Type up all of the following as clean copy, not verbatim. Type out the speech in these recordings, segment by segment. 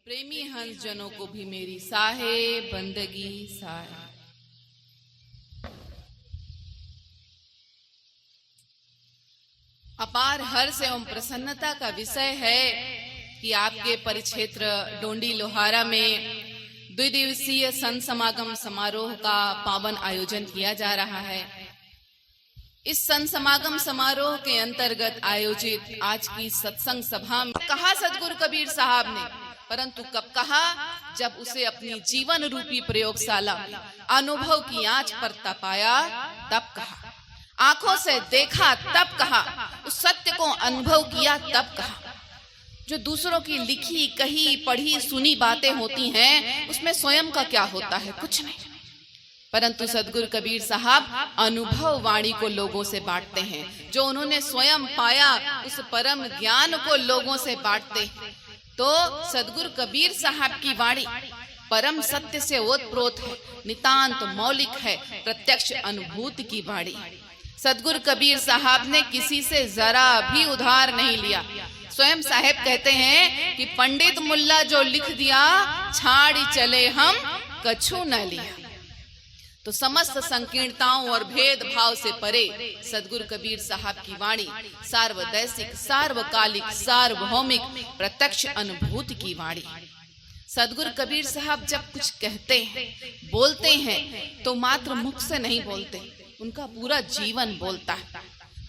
प्रेमी हंस जनों को भी मेरी साहे बंदगी साहे। अपार हर्ष एवं प्रसन्नता का विषय है कि आपके परिक्षेत्र डोंडी लोहारा में द्विदिवसीय संत समागम समारोह का पावन आयोजन किया जा रहा है। इस संत समागम समारोह के अंतर्गत आयोजित आज की सत्संग सभा में कहा सदगुरु कबीर साहब ने, परंतु कब कहा? जब उसे अपनी जीवन रूपी प्रयोगशाला अनुभव की आंच पर तपाया तब कहा, आंखों से देखा तब कहा, उस सत्य को अनुभव किया तब कहा। जो दूसरों की लिखी कही पढ़ी सुनी बातें होती हैं उसमें स्वयं का क्या होता है? कुछ नहीं। परंतु सदगुरु कबीर साहब अनुभव वाणी को लोगों से बांटते हैं। जो उन्होंने स्वयं पाया उस परम ज्ञान को लोगों से बांटते हैं। तो सदगुरु कबीर साहब की वाणी परम सत्य से ओतप्रोत है, नितांत मौलिक है, प्रत्यक्ष अनुभूति की वाणी। सदगुरु कबीर साहब ने किसी से जरा भी उधार नहीं लिया। स्वयं साहेब कहते हैं कि पंडित मुल्ला जो लिख दिया छाड़ी चले हम कछु न लिया। तो समस्त संकीर्णताओं और भेदभाव से परे सदगुरु कबीर साहब की वाणी सार्वदैशिक, सार्वकालिक, सार्वभौमिक, प्रत्यक्ष अनुभूति की वाणी। सदगुरु कबीर साहब जब कुछ कहते हैं, बोलते हैं तो मात्र मुख से नहीं बोलते, उनका पूरा जीवन बोलता है।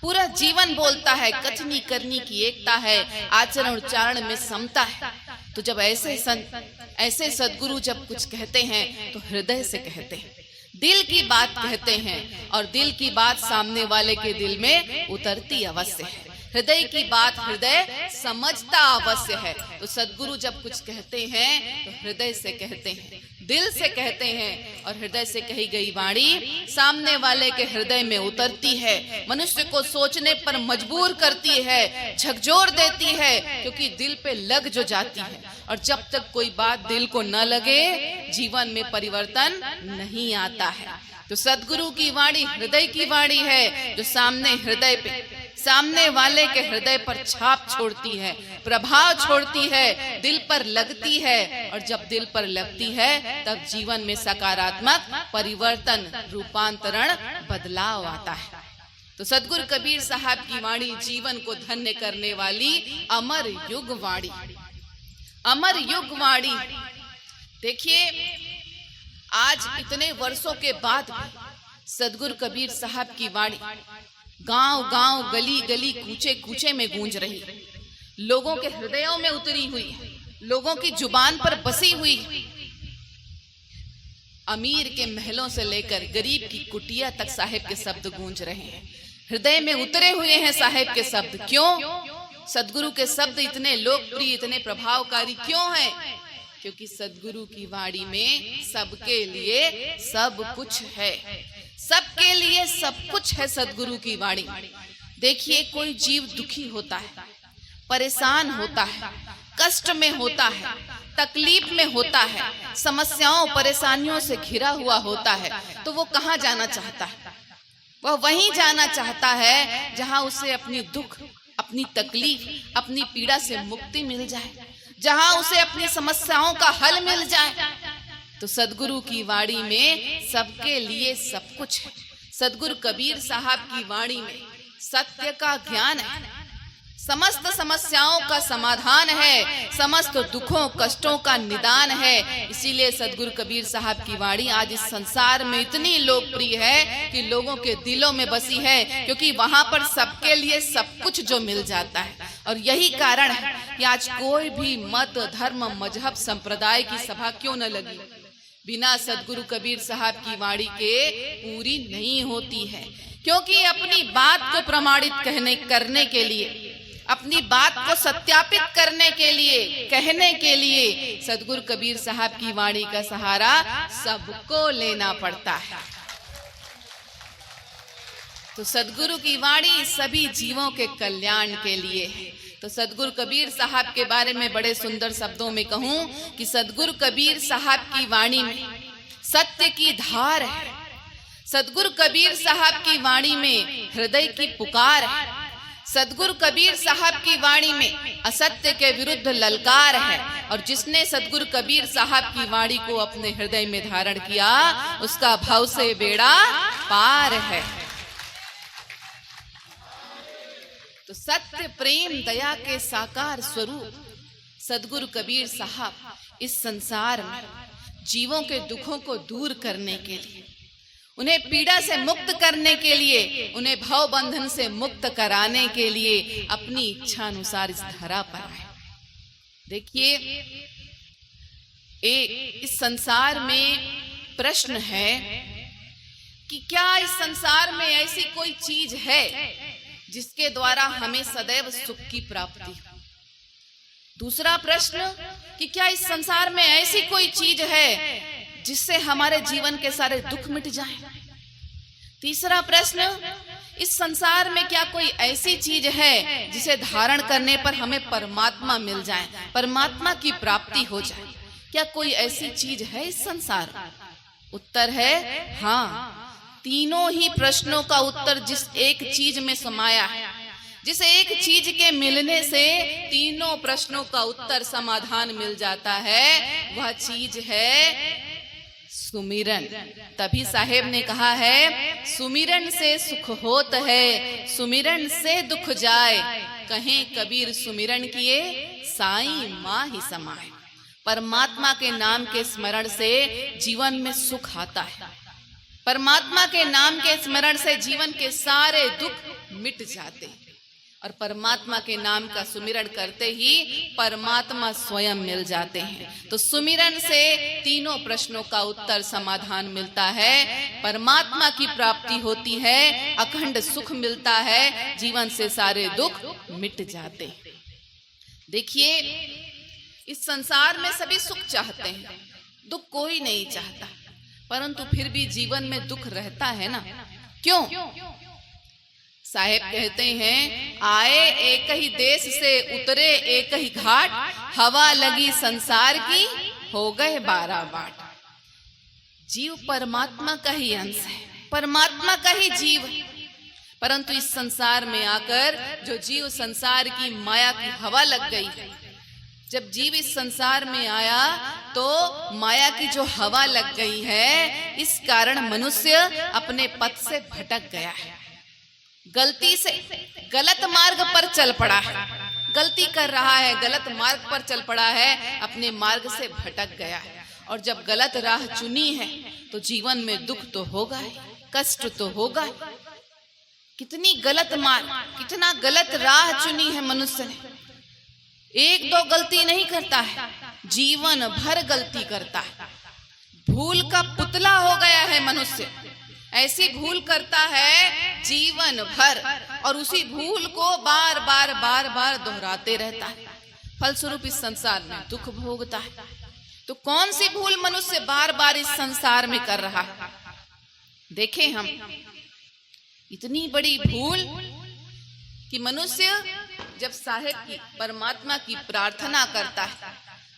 पूरा जीवन बोलता है। कथनी करनी की एकता है, आचरण उच्चारण में समता है। तो जब ऐसे सदगुरु जब कुछ कहते हैं तो हृदय से कहते हैं, दिल की बात कहते हैं, और दिल की बात सामने वाले के दिल में उतरती अवश्य है। हृदय की बात हृदय समझता अवश्य है। तो सदगुरु जब कुछ कहते हैं तो हृदय से कहते हैं, दिल से कहते हैं, और हृदय से कही गई वाणी सामने वाले के हृदय में उतरती है, मनुष्य को सोचने पर मजबूर करती है, झकझोर देती है, क्योंकि दिल पे लग जो जाती है। और जब तक कोई बात दिल को न लगे जीवन में परिवर्तन नहीं आता है। तो सदगुरु की वाणी हृदय की वाणी है, जो सामने वाले के हृदय पर छाप छोड़ती है, प्रभाव छोड़ती है, दिल पर लगती है। और जब दिल पर लगती है तब जीवन में सकारात्मक परिवर्तन, रूपांतरण, बदलाव आता है। तो सदगुरु कबीर साहब की वाणी जीवन को धन्य करने वाली अमर युग वाणी, अमर युग वाणी। देखिए, आज इतने वर्षों के बाद सदगुरु कबीर साहब की वाणी गांव गांव, गली गली, कूचे कूचे में गूंज रही, लोगों के हृदयों में उतरी हुई, लोगों की जुबान पर बसी हुई। अमीर के महलों से लेकर गरीब की कुटिया तक साहेब के शब्द गूंज रहे हैं, हृदय में उतरे हुए हैं साहेब के शब्द। क्यों? सदगुरु के शब्द इतने लोकप्रिय, इतने प्रभावकारी क्यों हैं? क्योंकि सदगुरु की वाणी में सबके लिए सब कुछ है, सबके लिए सब कुछ है सदगुरु की वाणी। देखिए, कोई जीव दुखी होता है, परेशान होता है, कष्ट में होता है, तकलीफ में होता है, समस्याओं परेशानियों से घिरा हुआ होता है, तो वो कहाँ जाना चाहता है? वह वहीं जाना चाहता है जहां उसे अपनी दुख, अपनी तकलीफ, अपनी पीड़ा से मुक्ति मिल जाए, जहां उसे अपनी समस्याओं का हल मिल जाए। तो सदगुरु की वाणी में सबके लिए सब कुछ है। सदगुरु कबीर साहब की वाणी में सत्य का ज्ञान है, समस्त समस्याओं का समाधान है, समस्त दुखों कष्टों का निदान है। इसीलिए सदगुरु कबीर साहब की वाणी आज इस संसार में इतनी लोकप्रिय है कि लोगों के दिलों में बसी है, क्योंकि वहां पर सबके लिए सब कुछ जो मिल जाता है। और यही कारण है कि आज कोई भी मत, धर्म, मजहब, संप्रदाय की सभा क्यों न लगी, बिना सदगुरु कबीर साहब की वाणी के पूरी नहीं होती है। क्योंकि अपनी बात को प्रमाणित करने के लिए, अपनी बात को सत्यापित करने के लिए, कहने के लिए सदगुरु कबीर साहब की वाणी का सहारा सबको लेना पड़ता है। तो सदगुरु की वाणी सभी जीवों के कल्याण के लिए है। तो सदगुरु कबीर साहब के बारे में बड़े सुंदर शब्दों में कहूं कि सदगुरु कबीर साहब की वाणी में सत्य की धार है। सदगुरु कबीर साहब की वाणी में हृदय की पुकार है। सदगुरु कबीर साहब की वाणी में असत्य के विरुद्ध ललकार है, और जिसने सदगुरु कबीर साहब की वाणी को अपने हृदय में धारण किया उसका भव से बेड़ा पार है। तो सत्य प्रेम दया के साकार स्वरूप सदगुरु कबीर साहब इस संसार में जीवों के दुखों को दूर करने के लिए, उन्हें पीड़ा से मुक्त करने के लिए, उन्हें भव बंधन से मुक्त कराने के लिए अपनी इच्छा अनुसार इस धरा पर आए। देखिए, इस संसार में प्रश्न है कि क्या इस संसार में ऐसी कोई चीज है जिसके द्वारा हमें सदैव सुख की प्राप्ति हो? दूसरा प्रश्न कि क्या इस संसार में ऐसी कोई चीज है जिससे हमारे जीवन के सारे दुख मिट जाएं? तीसरा प्रश्न, इस संसार में क्या कोई ऐसी चीज है जिसे धारण करने पर हमें परमात्मा मिल जाए, परमात्मा की प्राप्ति हो जाए? क्या कोई ऐसी चीज है इस संसार में? उत्तर है हाँ। तीनों ही प्रश्नों का उत्तर जिस एक चीज में समाया है, जिस एक चीज के मिलने से तीनों प्रश्नों का उत्तर समाधान मिल जाता है, वह चीज है सुमिरन। तभी साहेब ने कहा है, सुमिरन से सुख होत है, सुमिरन से दुख जाए, कहें कबीर सुमिरन किए साईं माँ ही समाए। परमात्मा के नाम के स्मरण से जीवन में सुख आता है, परमात्मा के नाम के स्मरण से जीवन के सारे दुख मिट जाते हैं, और परमात्मा के नाम का सुमिरन करते ही परमात्मा स्वयं मिल जाते हैं। तो सुमिरन से तीनों प्रश्नों का उत्तर समाधान मिलता है, परमात्मा की प्राप्ति होती है, अखंड सुख मिलता है, जीवन से सारे दुख मिट जाते हैं। देखिए, इस संसार में सभी सुख चाहते हैं, दुख कोई नहीं चाहता, परंतु फिर भी जीवन में दुख रहता है ना, क्यों? साहेब कहते हैं, आए एक ही देश से उतरे एक ही घाट, हवा लगी संसार की हो गए 12 बाट। जीव परमात्मा का ही अंश है, परमात्मा का ही जीव, परंतु इस संसार में आकर जो जीव संसार की माया की हवा लग गई, जब जीव इस संसार में आया तो माया की जो हवा लग गई है, इस कारण मनुष्य अपने पथ से भटक गया है, गलती से गलत मार्ग पर चल पड़ा है, गलती कर रहा है, गलत मार्ग पर चल पड़ा है, अपने मार्ग से भटक गया है। और जब गलत राह चुनी है तो जीवन में दुख तो होगा ही, कष्ट तो होगा ही। कितनी गलत मार्ग, कितना गलत राह चुनी है मनुष्य ने। एक दो गलती नहीं करता है, जीवन भर गलती करता है, भूल का पुतला हो गया है मनुष्य, ऐसी भूल करता है जीवन भर, और उसी भूल को बार बार बार बार दोहराते रहता है, फलस्वरूप इस संसार में दुख भोगता है। तो कौन सी भूल मनुष्य बार बार इस संसार में कर रहा है? देखें हम, इतनी बड़ी भूल कि मनुष्य जब साहेब की परमात्मा की प्रार्थना करता है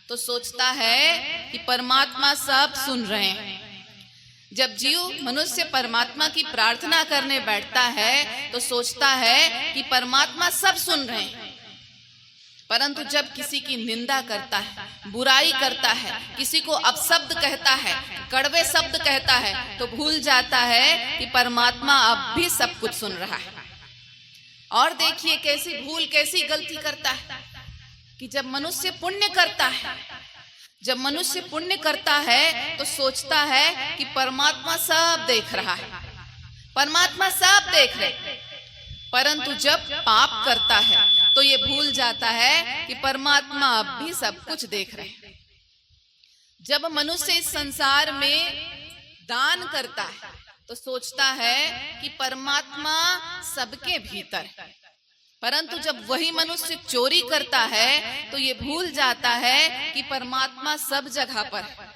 तो सोचता है कि परमात्मा सब सुन रहे हैं। जब जीव मनुष्य परमात्मा की प्रार्थना करने बैठता है तो सोचता है कि परमात्मा सब सुन रहे हैं, परंतु जब किसी की निंदा करता है, बुराई करता है, किसी को अपशब्द कहता है, कड़वे शब्द कहता है, तो भूल जाता है कि परमात्मा अब भी सब कुछ सुन रहा है। और देखिए कैसी भूल, कैसी गलती करता है कि जब मनुष्य पुण्य करता है, जब मनुष्य पुण्य करता है तो सोचता है कि परमात्मा सब देख रहा है, परमात्मा सब देख रहे, परंतु जब पाप करता है तो ये भूल जाता है कि परमात्मा अब भी सब कुछ देख रहे हैं। जब मनुष्य इस संसार में दान करता है तो सोचता है कि परमात्मा सबके भीतर है, परंतु जब वही मनुष्य चोरी करता है तो ये भूल जाता है कि परमात्मा सब जगह पर है।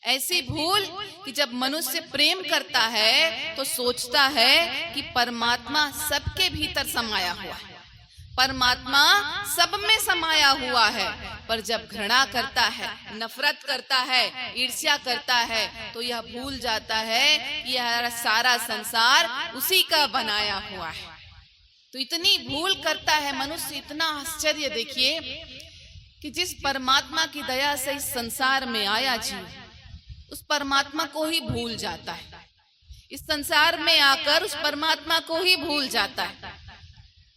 ऐसी भूल कि जब मनुष्य प्रेम करता है तो सोचता है कि परमात्मा सबके भीतर समाया हुआ है, परमात्मा सब में समाया हुआ है। पर जब घृणा करता है, नफरत करता है, ईर्ष्या करता है तो यह भूल जाता है कि यह सारा संसार उसी का बनाया हुआ है। तो इतनी भूल करता है मनुष्य। इतना आश्चर्य देखिए कि जिस परमात्मा की दया से इस संसार में आया जीव, उस परमात्मा को ही भूल जाता है। इस संसार में आकर उस परमात्मा को ही भूल जाता है।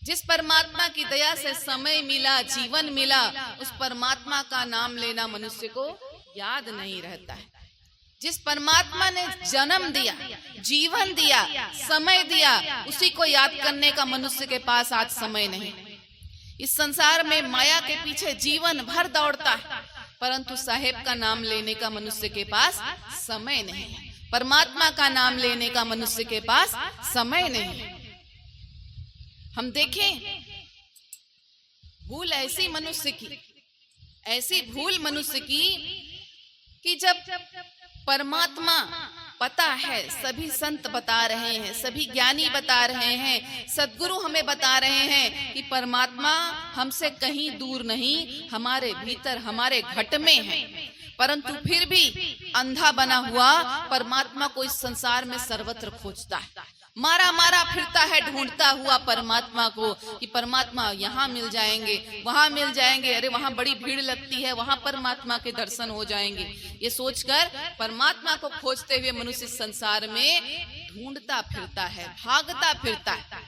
जिस परमात्मा की दया से समय मिला, जीवन मिला, उस परमात्मा का नाम लेना मनुष्य को याद नहीं रहता है। जिस परमात्मा ने जन्म दिया, जीवन दिया, समय दिया, उसी को याद करने का मनुष्य के पास आज समय नहीं। इस संसार में माया के पीछे जीवन भर दौड़ता है, परंतु साहेब का नाम लेने का मनुष्य के पास समय नहीं है। परमात्मा का नाम लेने का मनुष्य के पास समय नहीं है। हम देखें भूल ऐसी मनुष्य की, ऐसी भूल मनुष्य की कि जब परमात्मा पता है, सभी संत बता रहे हैं, सभी ज्ञानी बता रहे हैं, सद्गुरु हमें बता रहे हैं कि परमात्मा हमसे कहीं दूर नहीं, हमारे भीतर, हमारे घट में है, परंतु फिर भी अंधा बना हुआ परमात्मा को इस संसार में सर्वत्र खोजता है। मारा मारा फिरता है ढूंढता हुआ परमात्मा को कि परमात्मा यहाँ मिल जाएंगे, वहां मिल जाएंगे, अरे वहां बड़ी भीड़ लगती है, वहां परमात्मा के दर्शन हो जाएंगे। ये सोचकर परमात्मा को खोजते हुए मनुष्य संसार में ढूंढता फिरता है, भागता फिरता है।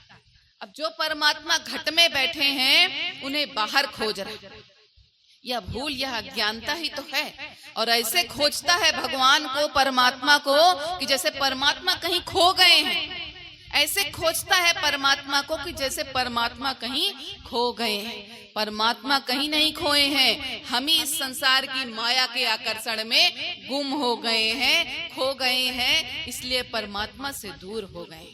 अब जो परमात्मा घट में बैठे हैं उन्हें बाहर खोज रहे। यह भूल, यह अज्ञानता ही तो है। और ऐसे खोजता है भगवान को, परमात्मा को, कि जैसे परमात्मा कहीं खो गए हैं। ऐसे खोजता है परमात्मा को कि जैसे परमात्मा कहीं खो गए हैं। परमात्मा कहीं नहीं खोए हैं, हम ही इस संसार की माया के आकर्षण में गुम हो गए हैं, खो गए हैं, इसलिए परमात्मा से दूर हो गए।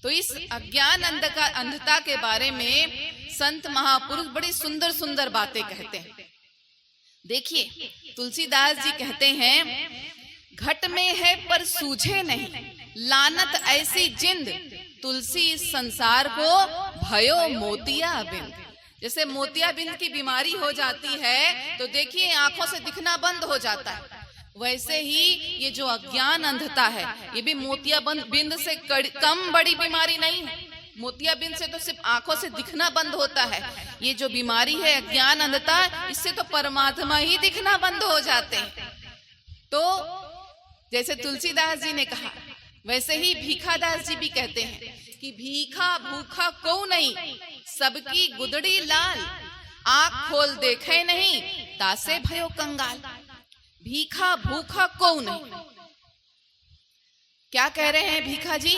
तो इस अज्ञान अंधता के बारे में संत महापुरुष बड़ी सुंदर सुंदर बातें कहते हैं। देखिए तुलसीदास जी कहते हैं, घट में है पर सूझे नहीं, लानत ऐसी जिंद, तुलसी इस संसार को भयो मोतिया बिंद। जैसे मोतिया बिंद की बीमारी हो जाती है तो देखिए आंखों से दिखना बंद हो जाता है, वैसे ही ये जो अज्ञान अंधता है ये भी मोतिया बिंद से कम बड़ी बीमारी नहीं है। मोतिया बिंद से तो सिर्फ आंखों से दिखना बंद होता है, ये जो बीमारी है अज्ञान अंधता, इससे तो परमात्मा ही दिखना बंद हो जाते हैं। तो जैसे तुलसीदास जी ने कहा, वैसे ही भीखादास जी भी कहते हैं कि भीखा भूखा को नहीं, सबकी गुदड़ी लाल, आँख खोल देखे नहीं, तासे भयो कंगाल। भीखा भूखा को नहीं, क्या कह रहे हैं भीखा जी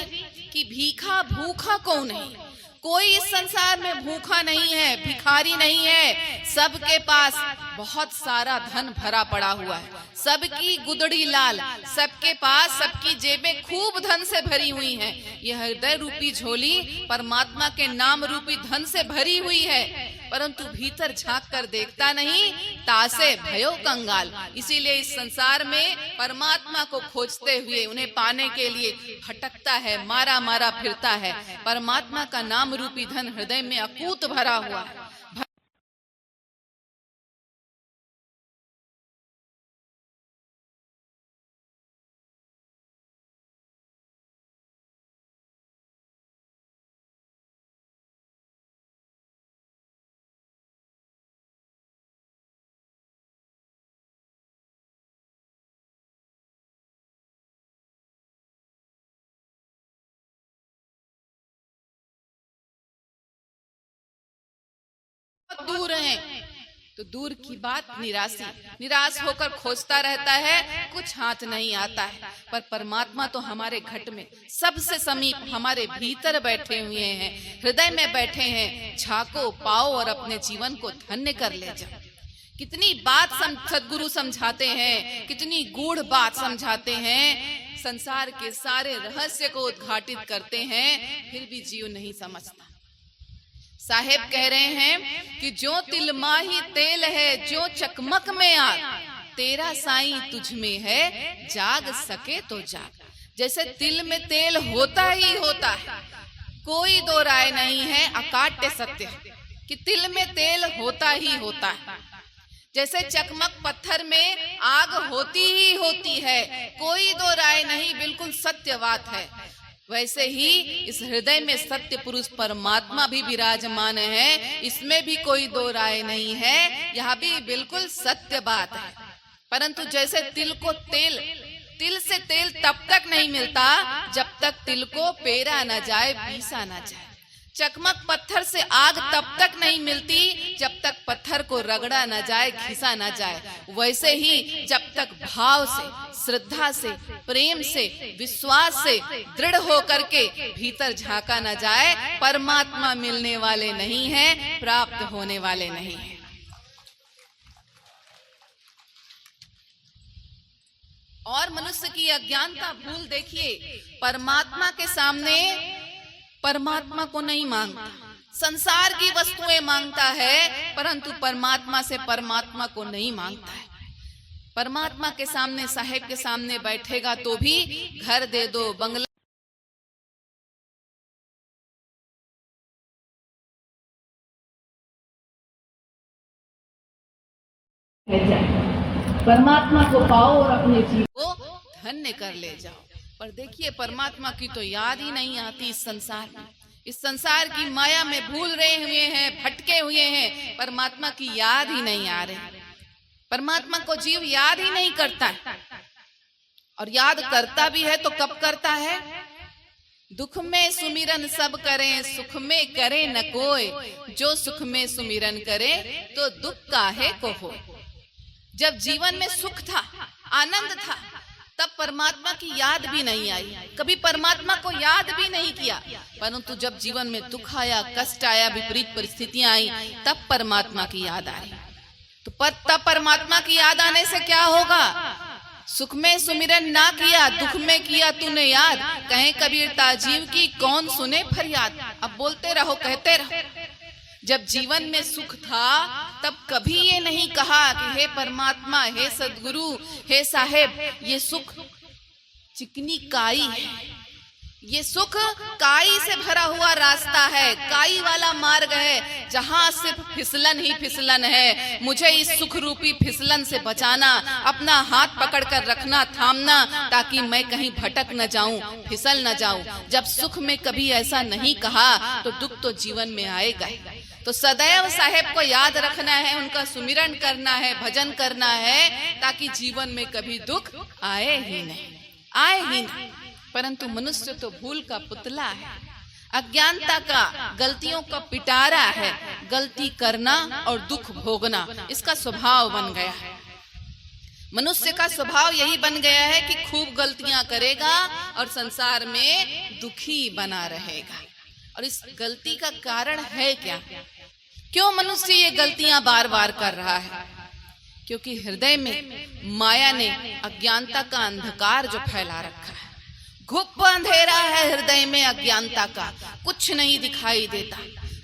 कि भीखा भूखा को नहीं, कोई इस संसार में भूखा नहीं है, भिखारी नहीं है, सबके पास बहुत सारा धन भरा पड़ा हुआ है, सबकी गुदड़ी लाल, सबके पास, सबकी जेबें खूब धन से भरी हुई हैं। यह हृदय रूपी झोली परमात्मा के नाम रूपी धन से भरी हुई है, परंतु भीतर झांक कर देखता नहीं, तासे भयो कंगाल। इसीलिए इस संसार में परमात्मा को खोजते हुए उन्हें पाने के लिए भटकता है, मारा मारा फिरता है। परमात्मा का नाम रूपी धन हृदय में अकूत भरा हुआ है। दूर हैं तो दूर की बात, निराश होकर खोजता रहता है, कुछ हाथ नहीं आता है। पर परमात्मा तो हमारे घट में सबसे समीप हमारे भीतर बैठे हुए हैं, हृदय में बैठे हैं। झाको पाओ और अपने जीवन को धन्य कर ले जाओ। कितनी बात सद्गुरु समझाते हैं, कितनी गूढ़ बात समझाते हैं, संसार के सारे रहस्य को उद्घाटित करते हैं, फिर भी जीव नहीं समझता। साहेब कह रहे हैं कि जो तिल माही तेल है, जो चकमक में आग, तेरा साईं तुझ में है, जाग सके तो जाग। जैसे तिल में तेल होता ही होता है, कोई दो राय नहीं है, अकाट्य सत्य कि तिल में तेल होता ही होता है। जैसे चकमक पत्थर में आग होती ही होती है, कोई दो राय नहीं, बिल्कुल सत्य बात है। वैसे ही इस हृदय में सत्य पुरुष परमात्मा भी विराजमान है, इसमें भी कोई दो राय नहीं है, यह भी बिल्कुल सत्य बात है। परंतु जैसे तिल से तेल तब तक नहीं मिलता जब तक तिल को पेरा न जाए, पीसा न जाए। चकमक पत्थर से आग तब तक नहीं मिलती जब तक पत्थर को रगड़ा न जाए, घिसा न जाए। वैसे ही जब तक भाव से, श्रद्धा से, प्रेम से, विश्वास से दृढ़ होकर के भीतर झांका न जाए, परमात्मा मिलने वाले नहीं हैं, प्राप्त होने वाले नहीं हैं। और मनुष्य की अज्ञानता भूल देखिए, परमात्मा के सामने परमात्मा को नहीं मांगता, संसार की वस्तुएं मांगता है, परंतु परमात्मा से परमात्मा को नहीं मांगता है। परमात्मा के सामने, साहेब के सामने बैठेगा तो भी घर दे दो, बंगला परमात्मा को पाओ और अपने जीवन को धन्य कर ले जाओ। पर देखिए, परमात्मा की तो याद ही नहीं आती इस संसार में। इस संसार की माया में भूल रहे हुए हैं, भटके हुए हैं, परमात्मा की याद ही नहीं आ रही। परमात्मा को जीव याद ही नहीं करता है, और याद करता भी है तो कब करता है? दुख में सुमिरन सब करें, सुख में करे न कोई, जो सुख में सुमिरन करे तो दुख काहे को हो। जब जीवन में सुख था, आनंद था, तब परमात्मा की याद भी नहीं आई, कभी परमात्मा को याद भी नहीं किया। परंतु जब जीवन में दुख आया, कष्ट आया, विपरीत परिस्थितियां आई, तब परमात्मा की याद आई। तो तब परमात्मा की याद आने से क्या होगा? सुख में सुमिरन ना किया, दुख में किया तूने याद, कहे कबीर ताजीव की कौन सुने फरियाद। अब बोलते रहो, कहते रहो। जब जीवन में सुख था तब कभी ये नहीं कहा कि हे परमात्मा, हे सद्गुरु, हे साहेब, ये सुख चिकनी काई है, ये सुख काई से भरा हुआ रास्ता है, काई वाला मार्ग है, जहां सिर्फ फिसलन ही फिसलन है। मुझे इस सुख रूपी फिसलन से बचाना, अपना हाथ पकड़ कर रखना, थामना, ताकि मैं कहीं भटक न जाऊं, फिसल न जाऊं। जब सुख में कभी ऐसा नहीं कहा तो दुख तो जीवन में आएगा। तो सदैव साहेब को याद रखना है, उनका सुमिरन करना है, भजन करना है, ताकि जीवन में कभी दुख आए ही नहीं। परंतु मनुष्य तो भूल का पुतला है, अज्ञानता का, गलतियों का पिटारा है। गलती करना और दुख भोगना इसका स्वभाव बन गया है। मनुष्य का स्वभाव यही बन गया है कि खूब गलतियां करेगा और संसार में दुखी बना रहेगा। और इस गलती का कारण है क्या? क्यों मनुष्य ये गलतियां बार बार कर रहा है? क्योंकि हृदय में माया ने अज्ञानता का अंधकार जो फैला रखा है। घुप अंधेरा है हृदय में अज्ञानता का, कुछ नहीं दिखाई देता,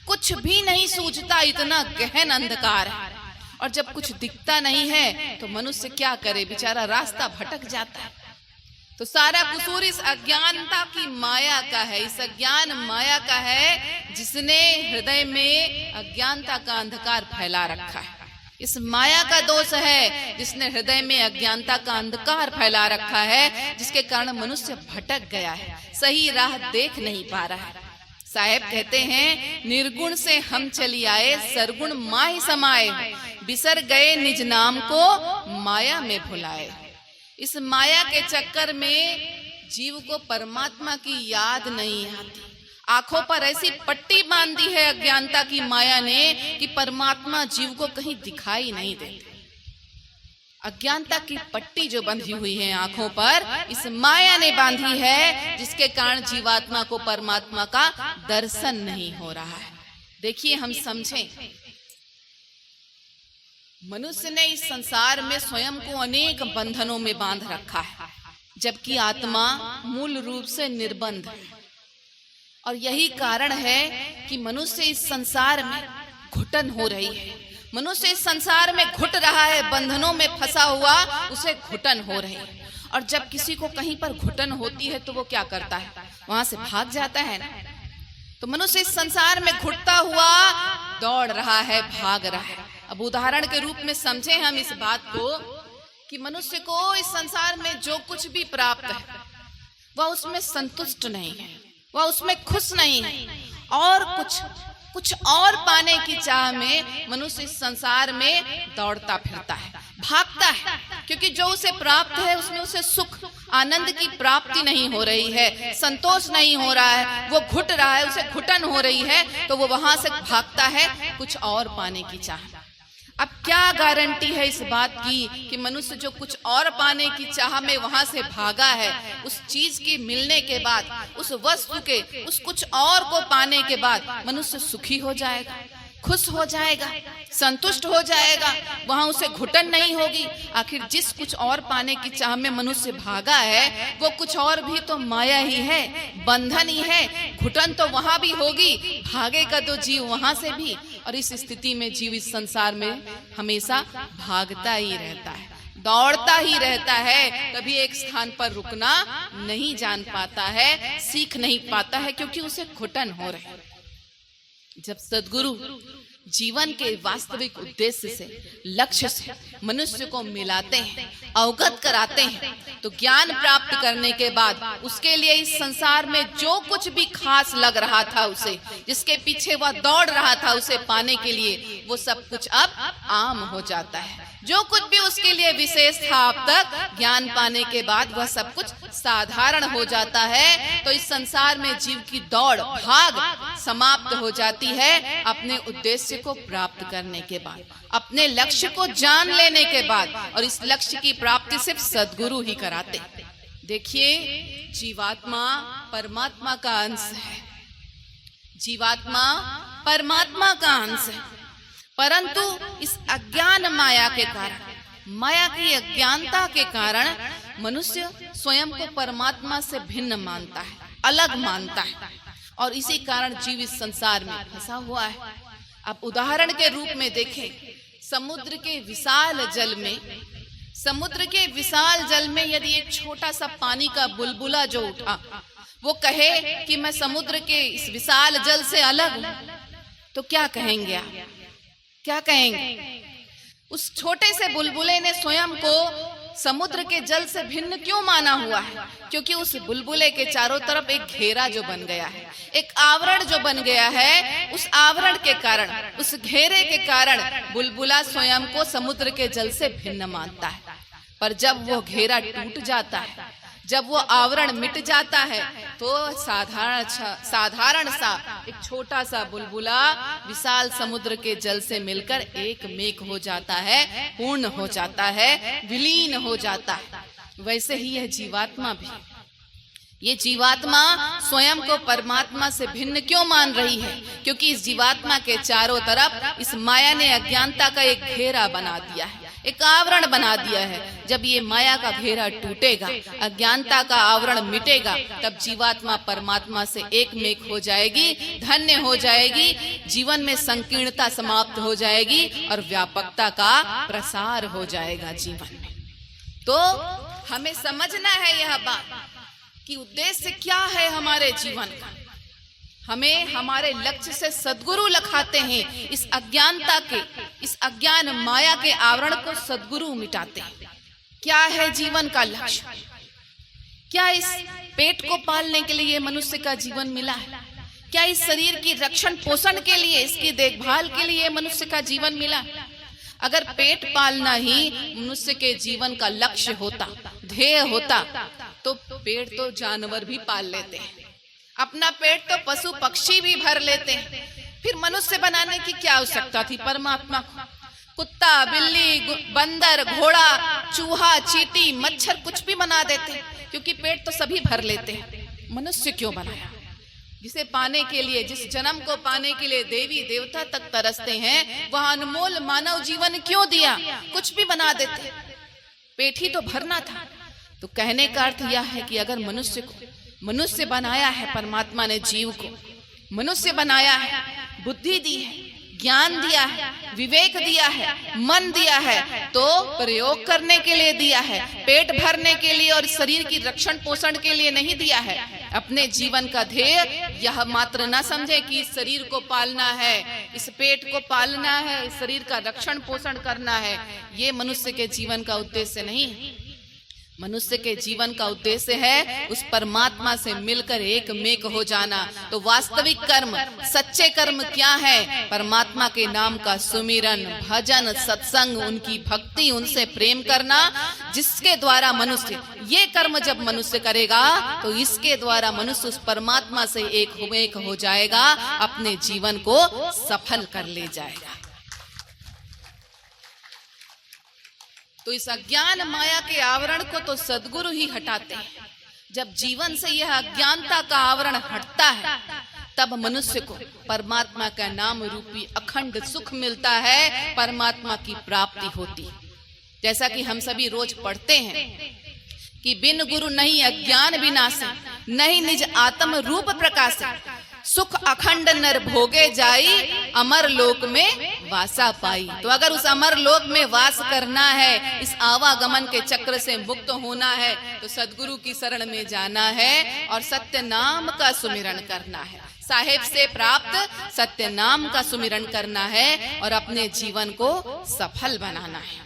कुछ भी नहीं सूझता, इतना गहन अंधकार है। और जब कुछ दिखता नहीं है तो मनुष्य क्या करे, बेचारा रास्ता भटक जाता है। तो सारा कसूर इस अज्ञानता की माया का है, इस अज्ञान माया का है, जिसने हृदय में अज्ञानता का अंधकार फैला रखा है। इस माया का दोष है, जिसने हृदय में अज्ञानता का अंधकार फैला रखा है, जिसके कारण मनुष्य भटक गया है, सही राह देख नहीं पा रहा है। साहेब कहते हैं, निर्गुण से हम चली आए, सरगुण माही समाए, बिसर गए निज नाम को माया में भुलाए। इस माया के चक्कर में जीव को परमात्मा की याद नहीं आती। आंखों पर ऐसी पट्टी बांध दी है अज्ञानता की माया ने कि परमात्मा जीव को कहीं दिखाई नहीं देते। अज्ञानता की पट्टी जो बंधी हुई है आंखों पर, इस माया ने बांधी है, जिसके कारण जीवात्मा को परमात्मा का दर्शन नहीं हो रहा है। देखिए, हम समझें, मनुष्य ने इस संसार में स्वयं को अनेक बंधनों में बांध रखा है, जबकि आत्मा मूल रूप से निर्बंध है। और यही कारण है कि मनुष्य इस संसार में घुटन हो रही है। मनुष्य इस संसार में घुट रहा है, बंधनों में फंसा हुआ उसे घुटन हो रही है। और जब किसी को कहीं पर घुटन होती है तो वो क्या करता है? वहां से भाग जाता है ना। तो मनुष्य इस संसार में घुटता हुआ दौड़ रहा है, भाग रहा है। अब उदाहरण के रूप में समझे हम इस बात को कि मनुष्य को इस संसार में जो कुछ भी प्राप्त है वह उसमें संतुष्ट नहीं है। वह उसमें खुश नहीं है और कुछ और पाने की चाह में मनुष्य इस संसार में दौड़ता फिरता है, भागता है, क्योंकि जो उसे प्राप्त है उसमें उसे सुख आनंद की प्राप्ति नहीं हो रही है, संतोष नहीं हो रहा है, वो घुट रहा है, उसे घुटन हो रही है, तो वो वहां से भागता है कुछ और पाने की चाह। अब क्या गारंटी है इस बात की कि मनुष्य जो कुछ और पाने की चाह में वहां से भागा है, उस चीज के मिलने के बाद, उस वस्तु के उस कुछ और को पाने के बाद मनुष्य सुखी हो जाएगा, खुश हो जाएगा, संतुष्ट हो जाएगा, वहां उसे घुटन नहीं होगी। आखिर जिस कुछ और पाने की चाह में मनुष्य भागा है वो कुछ और भी तो माया ही है, बंधन ही है, घुटन तो वहां भी होगी, भागेगा तो जीव वहां से भी। और इस स्थिति में जीव इस संसार में हमेशा भागता ही रहता है, दौड़ता ही रहता है, कभी एक स्थान पर रुकना नहीं जान पाता है, सीख नहीं पाता है, क्योंकि उसे घुटन हो रही है। जब सद्गुरु जीवन के वास्तविक उद्देश्य से, लक्ष्य से मनुष्य को मिलाते हैं, अवगत कराते हैं, तो ज्ञान प्राप्त करने के बाद उसके लिए इस संसार में जो कुछ भी खास लग रहा था उसे, जिसके पीछे वह दौड़ रहा था उसे पाने के लिए, वो सब कुछ अब आम हो जाता है। जो कुछ भी उसके लिए विशेष था अब तक, ज्ञान पाने के बाद वह सब कुछ साधारण हो जाता है। तो इस संसार में जीव की दौड़ भाग समाप्त हो जाती है अपने उद्देश्य को प्राप्त करने के बाद, अपने लक्ष्य को जान लेने के बाद। और इस लक्ष्य की प्राप्ति सिर्फ सद्गुरु ही कराते। देखिए, जीवात्मा परमात्मा का अंश है, जीवात्मा परमात्मा का अंश है, परंतु इस अज्ञान माया के कारण, माया की अज्ञानता के कारण मनुष्य स्वयं को परमात्मा से भिन्न मानता है, अलग मानता है, और इसी कारण जीव इस संसार में फंसा हुआ है। अब उदाहरण के रूप में देखें, समुद्र के विशाल जल में, समुद्र के विशाल जल में यदि एक छोटा सा पानी का बुलबुला जो उठा, वो कहे कि मैं समुद्र के इस विशाल जल से अलग हूं, तो क्या कहेंगे आप? क्या कहेंगे? उस छोटे से बुलबुले ने स्वयं को समुद्र के जल से भिन्न क्यों माना हुआ है? क्योंकि उस बुलबुले के चारों तरफ एक घेरा जो बन गया है, एक आवरण जो बन गया है, उस आवरण के कारण, उस घेरे के कारण बुलबुला स्वयं को समुद्र के जल से भिन्न मानता है। पर जब वो घेरा टूट जाता है, जब वो आवरण मिट जाता है, तो साधारण सा एक छोटा सा बुलबुला विशाल समुद्र के जल से मिलकर एक मेघ हो जाता है, पूर्ण हो जाता है, विलीन हो जाता है। वैसे ही यह जीवात्मा भी, ये जीवात्मा स्वयं को परमात्मा से भिन्न क्यों मान रही है? क्योंकि इस जीवात्मा के चारों तरफ इस माया ने अज्ञानता का एक घेरा बना दिया है, एक आवरण बना दिया है। जब ये माया का घेरा टूटेगा, अज्ञानता का आवरण मिटेगा, तब जीवात्मा परमात्मा से एक मेक हो जाएगी, धन्य हो जाएगी, जीवन में संकीर्णता समाप्त हो जाएगी और व्यापकता का प्रसार हो जाएगा जीवन में। तो हमें समझना है यह बात कि उद्देश्य क्या है हमारे जीवन का। हमें हमारे लक्ष्य से सद्गुरु लखाते हैं, इस अज्ञानता के, इस अज्ञान माया के आवरण को सद्गुरु मिटाते हैं। क्या है जीवन का लक्ष्य? क्या इस पेट को पालने के लिए मनुष्य का जीवन मिला है? क्या इस शरीर की रक्षण पोषण के लिए, इसकी देखभाल के लिए मनुष्य का जीवन मिला? अगर पेट पालना ही मनुष्य के जीवन का लक्ष्य होता, ध्येय होता, तो पेट तो जानवर भी पाल लेते हैं, अपना पेट तो पशु पक्षी भी भर लेते हैं। फिर मनुष्य बनाने की क्या आवश्यकता थी परमात्मा को? कुत्ता, बिल्ली, बंदर, घोड़ा, चूहा, चींटी, मच्छर कुछ भी बना देते, क्योंकि पेट तो सभी भर लेते हैं। मनुष्य क्यों बनाया? जिसे पाने के लिए, जिस जन्म को पाने के लिए देवी देवता तक तरसते हैं, वह अनमोल मानव जीवन क्यों दिया? कुछ भी बना देते, पेट ही तो भरना था। तो कहने का अर्थ यह है कि अगर मनुष्य को, मनुष्य बनाया है परमात्मा ने, जीव को मनुष्य बनाया है, बुद्धि दी है, ज्ञान दिया है, विवेक दिया है, मन दिया है, तो प्रयोग करने के लिए दिया है, पेट भरने के लिए और शरीर की रक्षण पोषण के लिए नहीं दिया है। अपने जीवन का ध्येय यह मात्र ना समझे कि इस शरीर को पालना है, इस पेट को पालना है, इस शरीर का रक्षण पोषण करना है। ये मनुष्य के जीवन का उद्देश्य नहीं है। मनुष्य के जीवन का उद्देश्य है उस परमात्मा से मिलकर एक मेक हो जाना। तो वास्तविक कर्म, सच्चे कर्म क्या है? परमात्मा के नाम का सुमिरन, भजन, सत्संग, उनकी भक्ति, उनसे प्रेम करना, जिसके द्वारा मनुष्य ये कर्म जब मनुष्य करेगा तो इसके द्वारा मनुष्य उस परमात्मा से एक हो जाएगा, अपने जीवन को सफल कर ले जाएगा। तो इस अज्ञान माया के आवरण को तो सद्गुरु ही हटाते हैं। जब जीवन से यह अज्ञानता का आवरण हटता है तब मनुष्य को परमात्मा का नाम रूपी अखंड सुख मिलता है, परमात्मा की प्राप्ति होती है। जैसा कि हम सभी रोज पढ़ते हैं कि बिन गुरु नहीं अज्ञान विनाशी, नहीं निज आत्म रूप प्रकाश, सुख अखंड नर भोगे जाई, अमर लोक में वासा पाई। तो अगर उस अमर लोक में वास करना है, इस आवागमन के चक्र से मुक्त होना है, तो सद्गुरु की शरण में जाना है और सत्य नाम का सुमिरन करना है। साहेब से प्राप्त सत्य नाम का सुमिरन करना है और अपने जीवन को सफल बनाना है।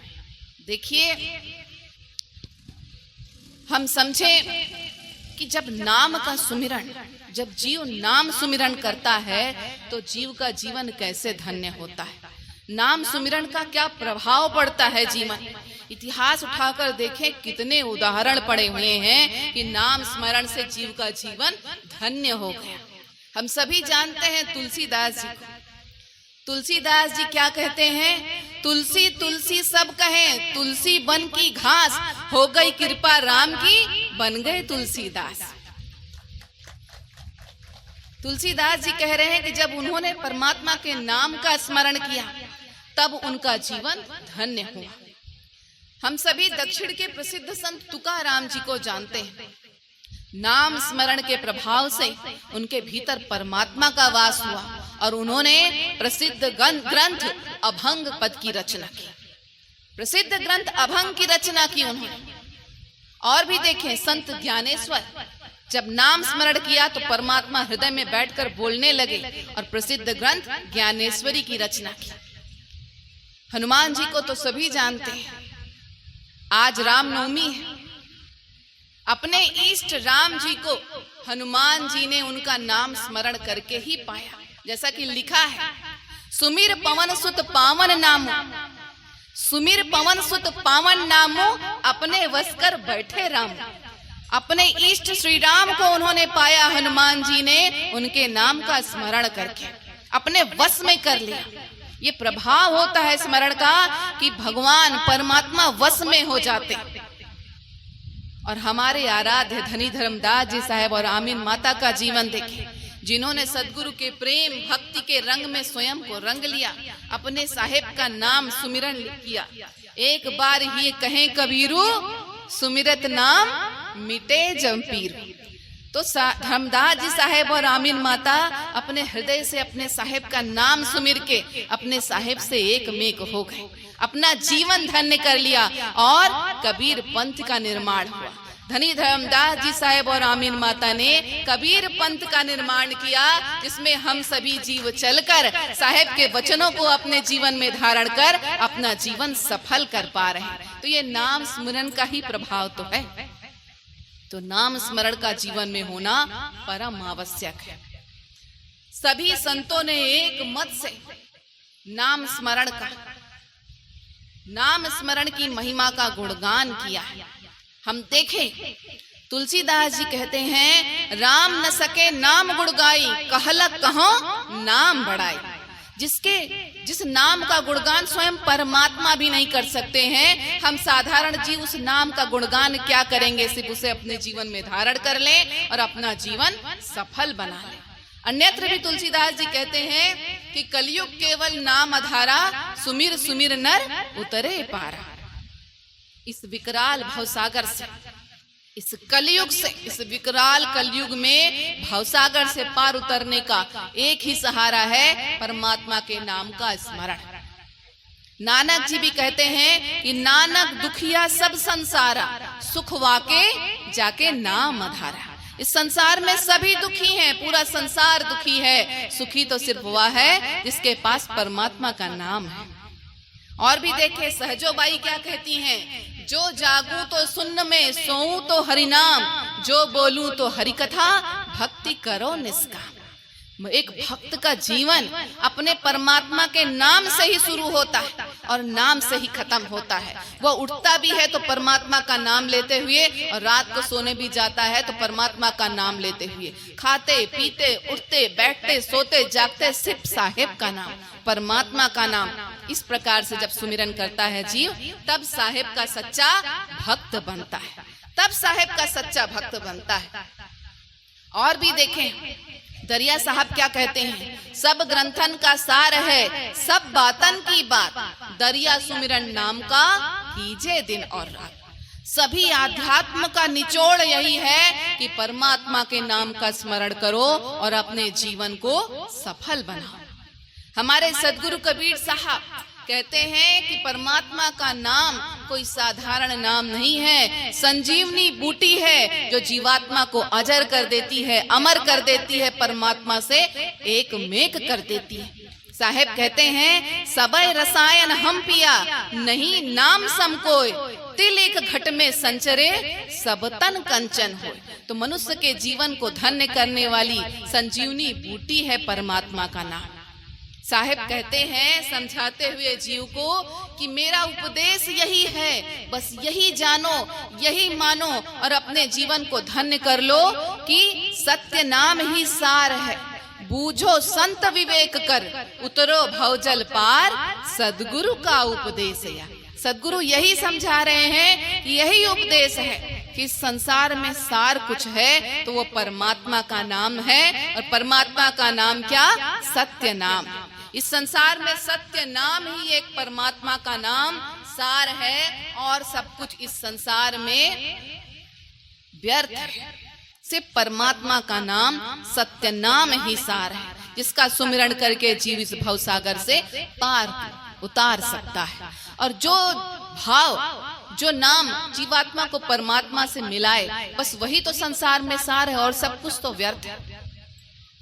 देखिए, हम समझें कि जब नाम का सुमिरन, जब जीव नाम सुमिरन करता है तो जीव का जीवन कैसे धन्य होता है। नाम सुमिरन का क्या प्रभाव पड़ता है जीवन। इतिहास उठाकर देखें, कितने उदाहरण पड़े हुए हैं कि नाम स्मरण से जीव का जीवन धन्य हो गया। हम सभी जानते हैं तुलसीदास जी को। तुलसीदास जी क्या कहते हैं? तुलसी तुलसी सब कहें, तुलसी बन की घास, हो गई कृपा राम की, बन गए तुलसीदास। तुलसीदास जी कह रहे हैं कि जब उन्होंने परमात्मा के नाम का स्मरण किया तब उनका जीवन धन्य हुआ। हम सभी दक्षिण के प्रसिद्ध संत तुकाराम जी को जानते हैं। नाम स्मरण के प्रभाव से उनके भीतर परमात्मा का वास हुआ और उन्होंने प्रसिद्ध ग्रंथ अभंग पद की रचना की। प्रसिद्ध ग्रंथ अभंग की रचना की उन्होंने। और भी देखें, संत ज्ञानेश्वर जब नाम स्मरण किया तो परमात्मा हृदय में बैठकर बोलने लगे और प्रसिद्ध ग्रंथ ज्ञानेश्वरी की रचना की। हनुमान जी को तो सभी जानते हैं। आज रामनवमी है। अपने इष्ट राम जी को हनुमान जी ने उनका नाम स्मरण करके ही पाया। जैसा कि लिखा है, सुमिर पवन सुत पावन नामो, सुमिर पवन सुत पावन नामो, अपने वश कर बैठे राम। अपने इष्ट श्री राम को उन्होंने पाया, हनुमान जी ने उनके नाम का स्मरण करके अपने वश में कर लिया। ये प्रभाव होता है स्मरण का कि भगवान परमात्मा वश में हो जाते। और हमारे आराध्य धनी धर्मदास जी साहब और आमीन माता का जीवन देखें, जिन्होंने सदगुरु के प्रेम भक्ति के रंग में स्वयं को रंग लिया, अपने साहेब का नाम सुमिरन किया। एक बार ये कहें कबीरू, सुमिरत नाम मिटे जमपीर। तो धर्मदास जी साहेब और आमीन माता अपने हृदय से अपने साहेब का नाम सुमिर के अपने साहेब से एक मेक हो गए, अपना जीवन धन्य कर लिया और कबीर पंथ का निर्माण हुआ। धनी धर्मदास जी साहेब और आमीन माता ने कबीर पंथ का निर्माण किया, जिसमें हम सभी जीव चलकर साहेब के वचनों को अपने जीवन में धारण कर अपना जीवन सफल कर पा रहे हैं। तो ये नाम स्मरण का ही प्रभाव तो है। तो नाम स्मरण का जीवन में होना परम आवश्यक है। सभी संतों ने एक मत से नाम स्मरण का, नाम स्मरण की महिमा का गुणगान किया है। हम देखें, तुलसीदास जी कहते हैं, राम न सके नाम गुण गाई, कहलक कहो नाम बढ़ाई। जिस नाम का गुणगान स्वयं परमात्मा भी नहीं कर सकते हैं, हम साधारण जीव उस नाम का गुणगान क्या करेंगे? सिर्फ उसे अपने जीवन में धारण कर लें और अपना जीवन सफल बना लें। अन्यत्र भी तुलसीदास जी कहते हैं कि कलयुग केवल नाम आधारा, सुमिर सुमिर नर उतरे पारा। इस विकराल भवसागर से, इस कलयुग से, इस विकराल कलयुग में भवसागर से पार उतरने का एक ही सहारा है, परमात्मा के नाम का स्मरण। नानक जी भी कहते हैं कि नानक दुखिया सब संसारा, सुख वाके जाके नाम आधारा। इस संसार में सभी दुखी हैं, पूरा संसार दुखी है, सुखी तो सिर्फ वह है जिसके पास परमात्मा का नाम है। और भी देखें, सहजोबाई क्या कहती हैं, जो जागूं तो सुन्न में, सोऊं तो हरिनाम, जो बोलूं तो हरि कथा, भक्ति करो निष्काम। एक भक्त का जीवन अपने परमात्मा के नाम से ही शुरू होता है और नाम से ही खत्म होता है। वो उठता भी है तो परमात्मा का नाम लेते हुए, और रात को सोने भी जाता है तो परमात्मा का नाम लेते हुए। खाते पीते उठते बैठते सोते जागते सिर्फ साहेब का नाम, परमात्मा का नाम। इस प्रकार से जब सुमिरन करता है जीव, तब साहेब का सच्चा भक्त बनता है, तब साहेब का सच्चा भक्त बनता है। और भी देखें दरिया साहब क्या कहते हैं, सब ग्रंथन का सार है, सब बातन की बात, दरिया सुमिरन नाम का कीजे दिन और रात। सभी आध्यात्म का निचोड़ यही है कि परमात्मा के नाम का स्मरण करो और अपने जीवन को सफल बनाओ। हमारे सदगुरु कबीर साहब कहते हैं कि परमात्मा का नाम कोई साधारण नाम नहीं है, संजीवनी बूटी है जो जीवात्मा को अजर कर देती है, अमर कर देती है, परमात्मा से एक मेक कर देती है। साहेब कहते हैं सबय रसायन हम पिया, नहीं नाम सम कोय, तिल एक घट में संचरे सब तन कंचन हो। तो मनुष्य के जीवन को धन्य करने वाली संजीवनी बूटी है परमात्मा का नाम। साहेब कहते हैं समझाते हुए जीव को कि मेरा उपदेश यही है, बस यही जानो, यही मानो और अपने जीवन को धन्य कर लो कि सत्य नाम ही सार है। बूझो संत विवेक कर, उतरो भवजल पार, सदगुरु का उपदेश या। सदगुरु यही समझा रहे हैं कि यही उपदेश है कि संसार में सार कुछ है तो वो परमात्मा का नाम है, और परमात्मा का नाम क्या? सत्य नाम। इस संसार में सत्य नाम ही एक परमात्मा का नाम सार है, और सब कुछ इस संसार में व्यर्थ है। सिर्फ परमात्मा का नाम सत्य नाम ही सार है, जिसका सुमिरन करके जीव इस भवसागर से पार उतार सकता है। और जो भाव, जो नाम जीवात्मा को परमात्मा से मिलाए, बस वही तो संसार में सार है, और सब कुछ तो व्यर्थ है।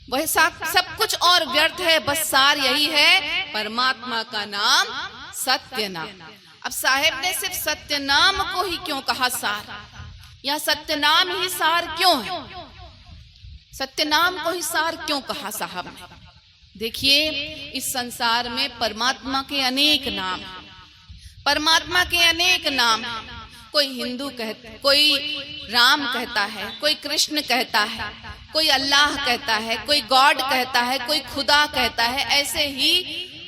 वही सब कुछ और व्यर्थ है, बस सार यही है परमात्मा का नाम, सत्य नाम। अब साहेब ने सिर्फ सत्य नाम को ही क्यों कहा सार? या सत्य नाम ही सार क्यों है? सत्य नाम को ही सार क्यों कहा साहब ने? देखिए, इस संसार में परमात्मा के अनेक नाम, परमात्मा के अनेक नाम। कोई हिंदू कहता, कोई राम कहता है, कोई कृष्ण कहता है, कोई अल्लाह कहता है, कोई गॉड कहता है, कोई खुदा कहता है। ऐसे ही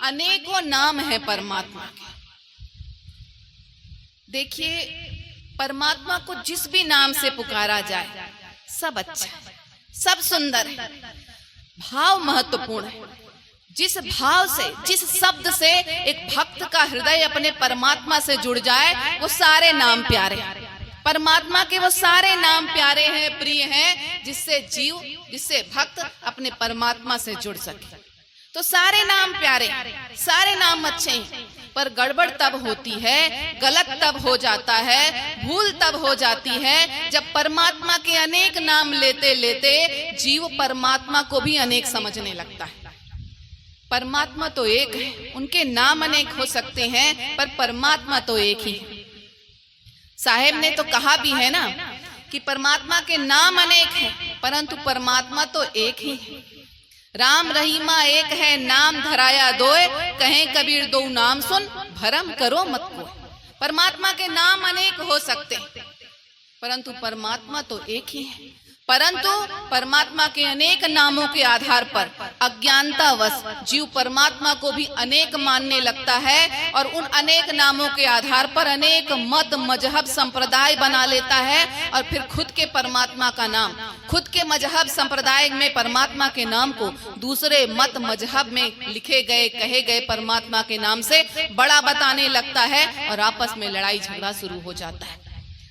अनेकों नाम है परमात्मा के। देखिए, परमात्मा को जिस भी नाम से पुकारा जाए सब अच्छा है, सब सुंदर है। भाव महत्वपूर्ण है। जिस भाव से, जिस शब्द से एक भक्त का हृदय अपने परमात्मा से जुड़ जाए, वो सारे नाम प्यारे हैं। परमात्मा के वो सारे नाम प्यारे हैं, प्रिय हैं, जिससे जीव, जिससे भक्त अपने परमात्मा से जुड़ सके। तो सारे नाम प्यारे, सारे नाम अच्छे हैं, पर गड़बड़ तब होती है, गलत तब हो जाता है, भूल तब हो जाती है जब परमात्मा के अनेक नाम लेते लेते जीव परमात्मा को भी अनेक समझने लगता है। परमात्मा तो एक है, उनके नाम अनेक हो सकते हैं, पर परमात्मा तो एक ही है। साहेब ने तो कहा भी है ना कि परमात्मा के नाम अनेक हैं, परंतु परमात्मा तो एक ही है। राम रहीमा एक है, नाम धराया दोय, कहें कबीर दो नाम सुन, भरम करो मत कोय। परमात्मा के नाम अनेक हो सकते हैं, परंतु परमात्मा तो एक ही है। परंतु परमात्मा के अनेक नामों के आधार पर अज्ञानतावश जीव परमात्मा को भी अनेक मानने लगता है, और उन अनेक नामों के आधार पर अनेक मत, मजहब, संप्रदाय बना लेता है, और फिर खुद के परमात्मा का नाम, खुद के मजहब संप्रदाय में परमात्मा के नाम को दूसरे मत, मजहब में लिखे गए, कहे गए परमात्मा के नाम से बड़ा बताने लगता है, और आपस में लड़ाई झगड़ा शुरू हो जाता है।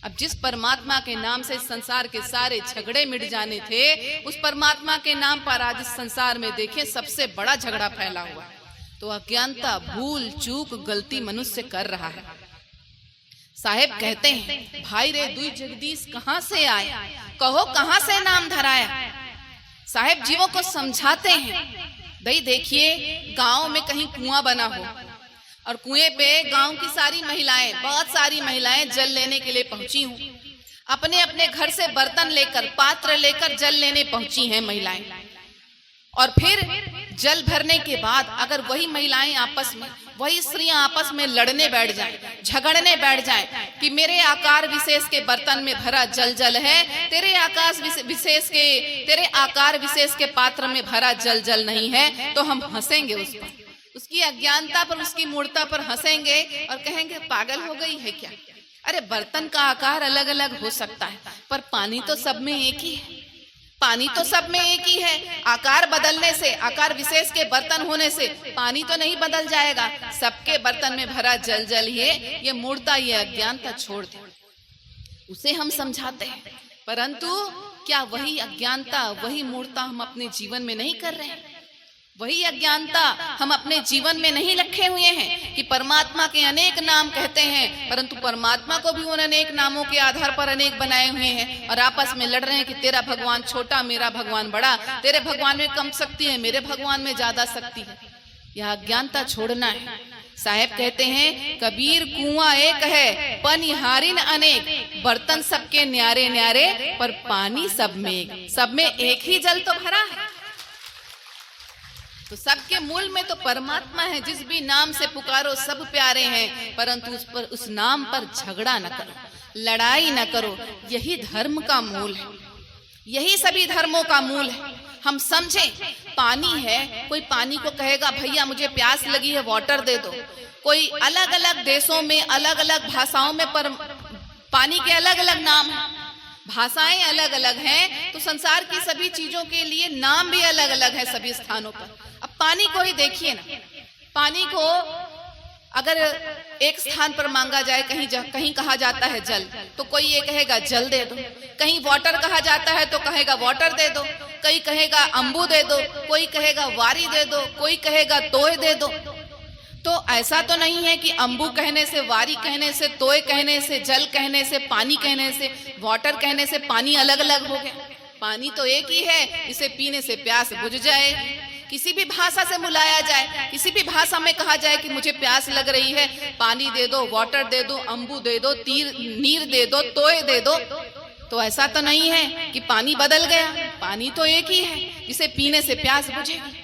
अब जिस परमात्मा के नाम से संसार के सारे झगड़े मिट जाने थे, उस परमात्मा के नाम पर आज इस संसार में देखें सबसे बड़ा झगड़ा फैला हुआ है। तो अज्ञानता, भूल, चूक, गलती मनुष्य कर रहा है। साहेब कहते हैं, भाई रे दुई जगदीश कहाँ से आए, कहो कहाँ से नाम धराया। साहेब जीवों को समझाते हैं, भाई देखिए, गांव में कहीं कुआं बना हो और कुएं पे गांव की सारी महिलाएं, बहुत सारी महिलाएं जल लेने के लिए पहुंची हूं। अपने अपने घर से बर्तन लेकर, पात्र लेकर जल लेने पहुंची हैं महिलाएं। और फिर जल भरने के बाद अगर वही महिलाएं आपस में, वही स्त्रियां आपस में लड़ने बैठ जाएं, झगड़ने बैठ जाएं कि मेरे आकार विशेष के बर्तन में भरा जल जल है, तेरे आकार विशेष के पात्र में भरा जल जल नहीं है, तो हम हंसेंगे उस पर, उसकी अज्ञानता पर, उसकी मूर्खता पर हंसेंगे और कहेंगे पागल हो गई है क्या। अरे बर्तन का आकार अलग अलग हो सकता है, पर पानी तो सब में एक ही है। पानी तो सब में एक ही है। आकार बदलने से, आकार विशेष के बर्तन होने से पानी तो नहीं बदल जाएगा। सबके बर्तन में भरा जल जल ही है। ये मूर्खता, ये अज्ञानता छोड़ दे, उसे हम समझाते हैं। परंतु क्या वही अज्ञानता, वही मूर्खता हम अपने जीवन में नहीं कर रहे हैं? वही अज्ञानता हम अपने जीवन में नहीं रखे हुए हैं कि परमात्मा के अनेक नाम कहते हैं, परंतु परमात्मा को भी उन अनेक नामों के आधार पर अनेक बनाए हुए हैं और आपस में लड़ रहे हैं कि तेरा भगवान छोटा, मेरा भगवान बड़ा, तेरे भगवान में कम शक्ति है, मेरे भगवान में ज्यादा शक्ति है। यह अज्ञानता छोड़ना है। साहेब कहते हैं कबीर कुआं एक है, पनिहारिन अनेक, बर्तन सबके न्यारे न्यारे, पर पानी सब में एक ही जल तो भरा है। तो सबके मूल में तो परमात्मा है। जिस भी नाम से पुकारो सब प्यारे हैं, परंतु उस नाम पर झगड़ा न करो, लड़ाई न करो। यही धर्म का मूल है, यही सभी धर्मों का मूल है। हम समझें, पानी है, कोई पानी को कहेगा भैया मुझे प्यास लगी है, वाटर दे दो। कोई अलग अलग देशों में, अलग अलग भाषाओं में पानी के अलग अलग नाम हैं, भाषाएं अलग अलग हैं, तो संसार की सभी चीजों के लिए नाम भी अलग अलग है सभी स्थानों पर। अब पानी को ही देखिए ना, पानी को अगर एक स्थान पर मांगा जाए, कहीं कहा जाता है जल, तो कोई ये कहेगा जल दे दो। कहीं वाटर कहा जाता है तो कहेगा वाटर दे दो। कोई कहेगा अम्बू दे दो, कोई कहेगा वारी दे दो, कोई कहेगा तोय दे दो। तो ऐसा तो नहीं है कि अम्बू कहने से, वारी कहने से, तोय कहने से, जल कहने से, पानी कहने से, वाटर कहने से पानी अलग अलग हो गया। पानी तो एक ही है, इसे पीने से प्यास बुझ जाए। किसी भी भाषा से बुलाया जाए, किसी भी भाषा में कहा जाए कि मुझे प्यास लग रही है, पानी दे दो, वाटर दे दो, अम्बू दे दो, नीर दे दो, तोय दे दो, तो ऐसा तो नहीं है कि पानी बदल गया। पानी तो एक ही है, जिसे पीने से प्यास बुझेगी।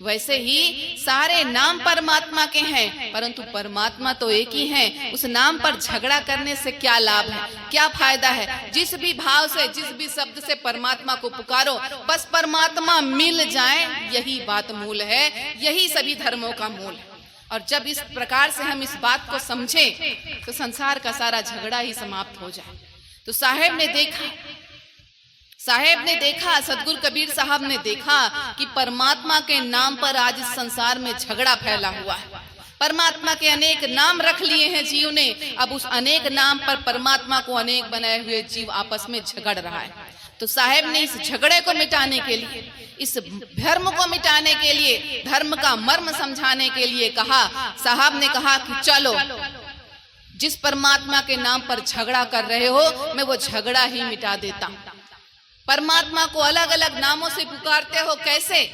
वैसे ही सारे नाम परमात्मा के हैं, परंतु परमात्मा तो एक ही है। उस नाम पर झगड़ा करने से क्या लाभ है, क्या फायदा है? जिस भी भाव से, जिस भी शब्द से परमात्मा को पुकारो, बस परमात्मा मिल जाए, यही बात मूल है, यही सभी धर्मों का मूल है। और जब इस प्रकार से हम इस बात को समझें तो संसार का सारा झगड़ा ही समाप्त हो जाए। तो साहेब ने देखा, सदगुरु कबीर साहब ने देखा कि परमात्मा के नाम पर आज इस संसार में झगड़ा फैला हुआ है। परमात्मा के अनेक नाम रख लिए हैं जीव ने, अब उस अनेक नाम पर परमात्मा को अनेक बनाए हुए जीव आपस में झगड़ रहा है। तो साहेब ने इस झगड़े को मिटाने के लिए, इस धर्म को मिटाने के लिए, धर्म का मर्म समझाने के लिए कहा, साहब ने कहा कि चलो जिस परमात्मा के नाम पर झगड़ा कर रहे हो, मैं वो झगड़ा ही मिटा देता हूं। परमात्मा को अलग अलग नामों से पुकारते हो, कैसे?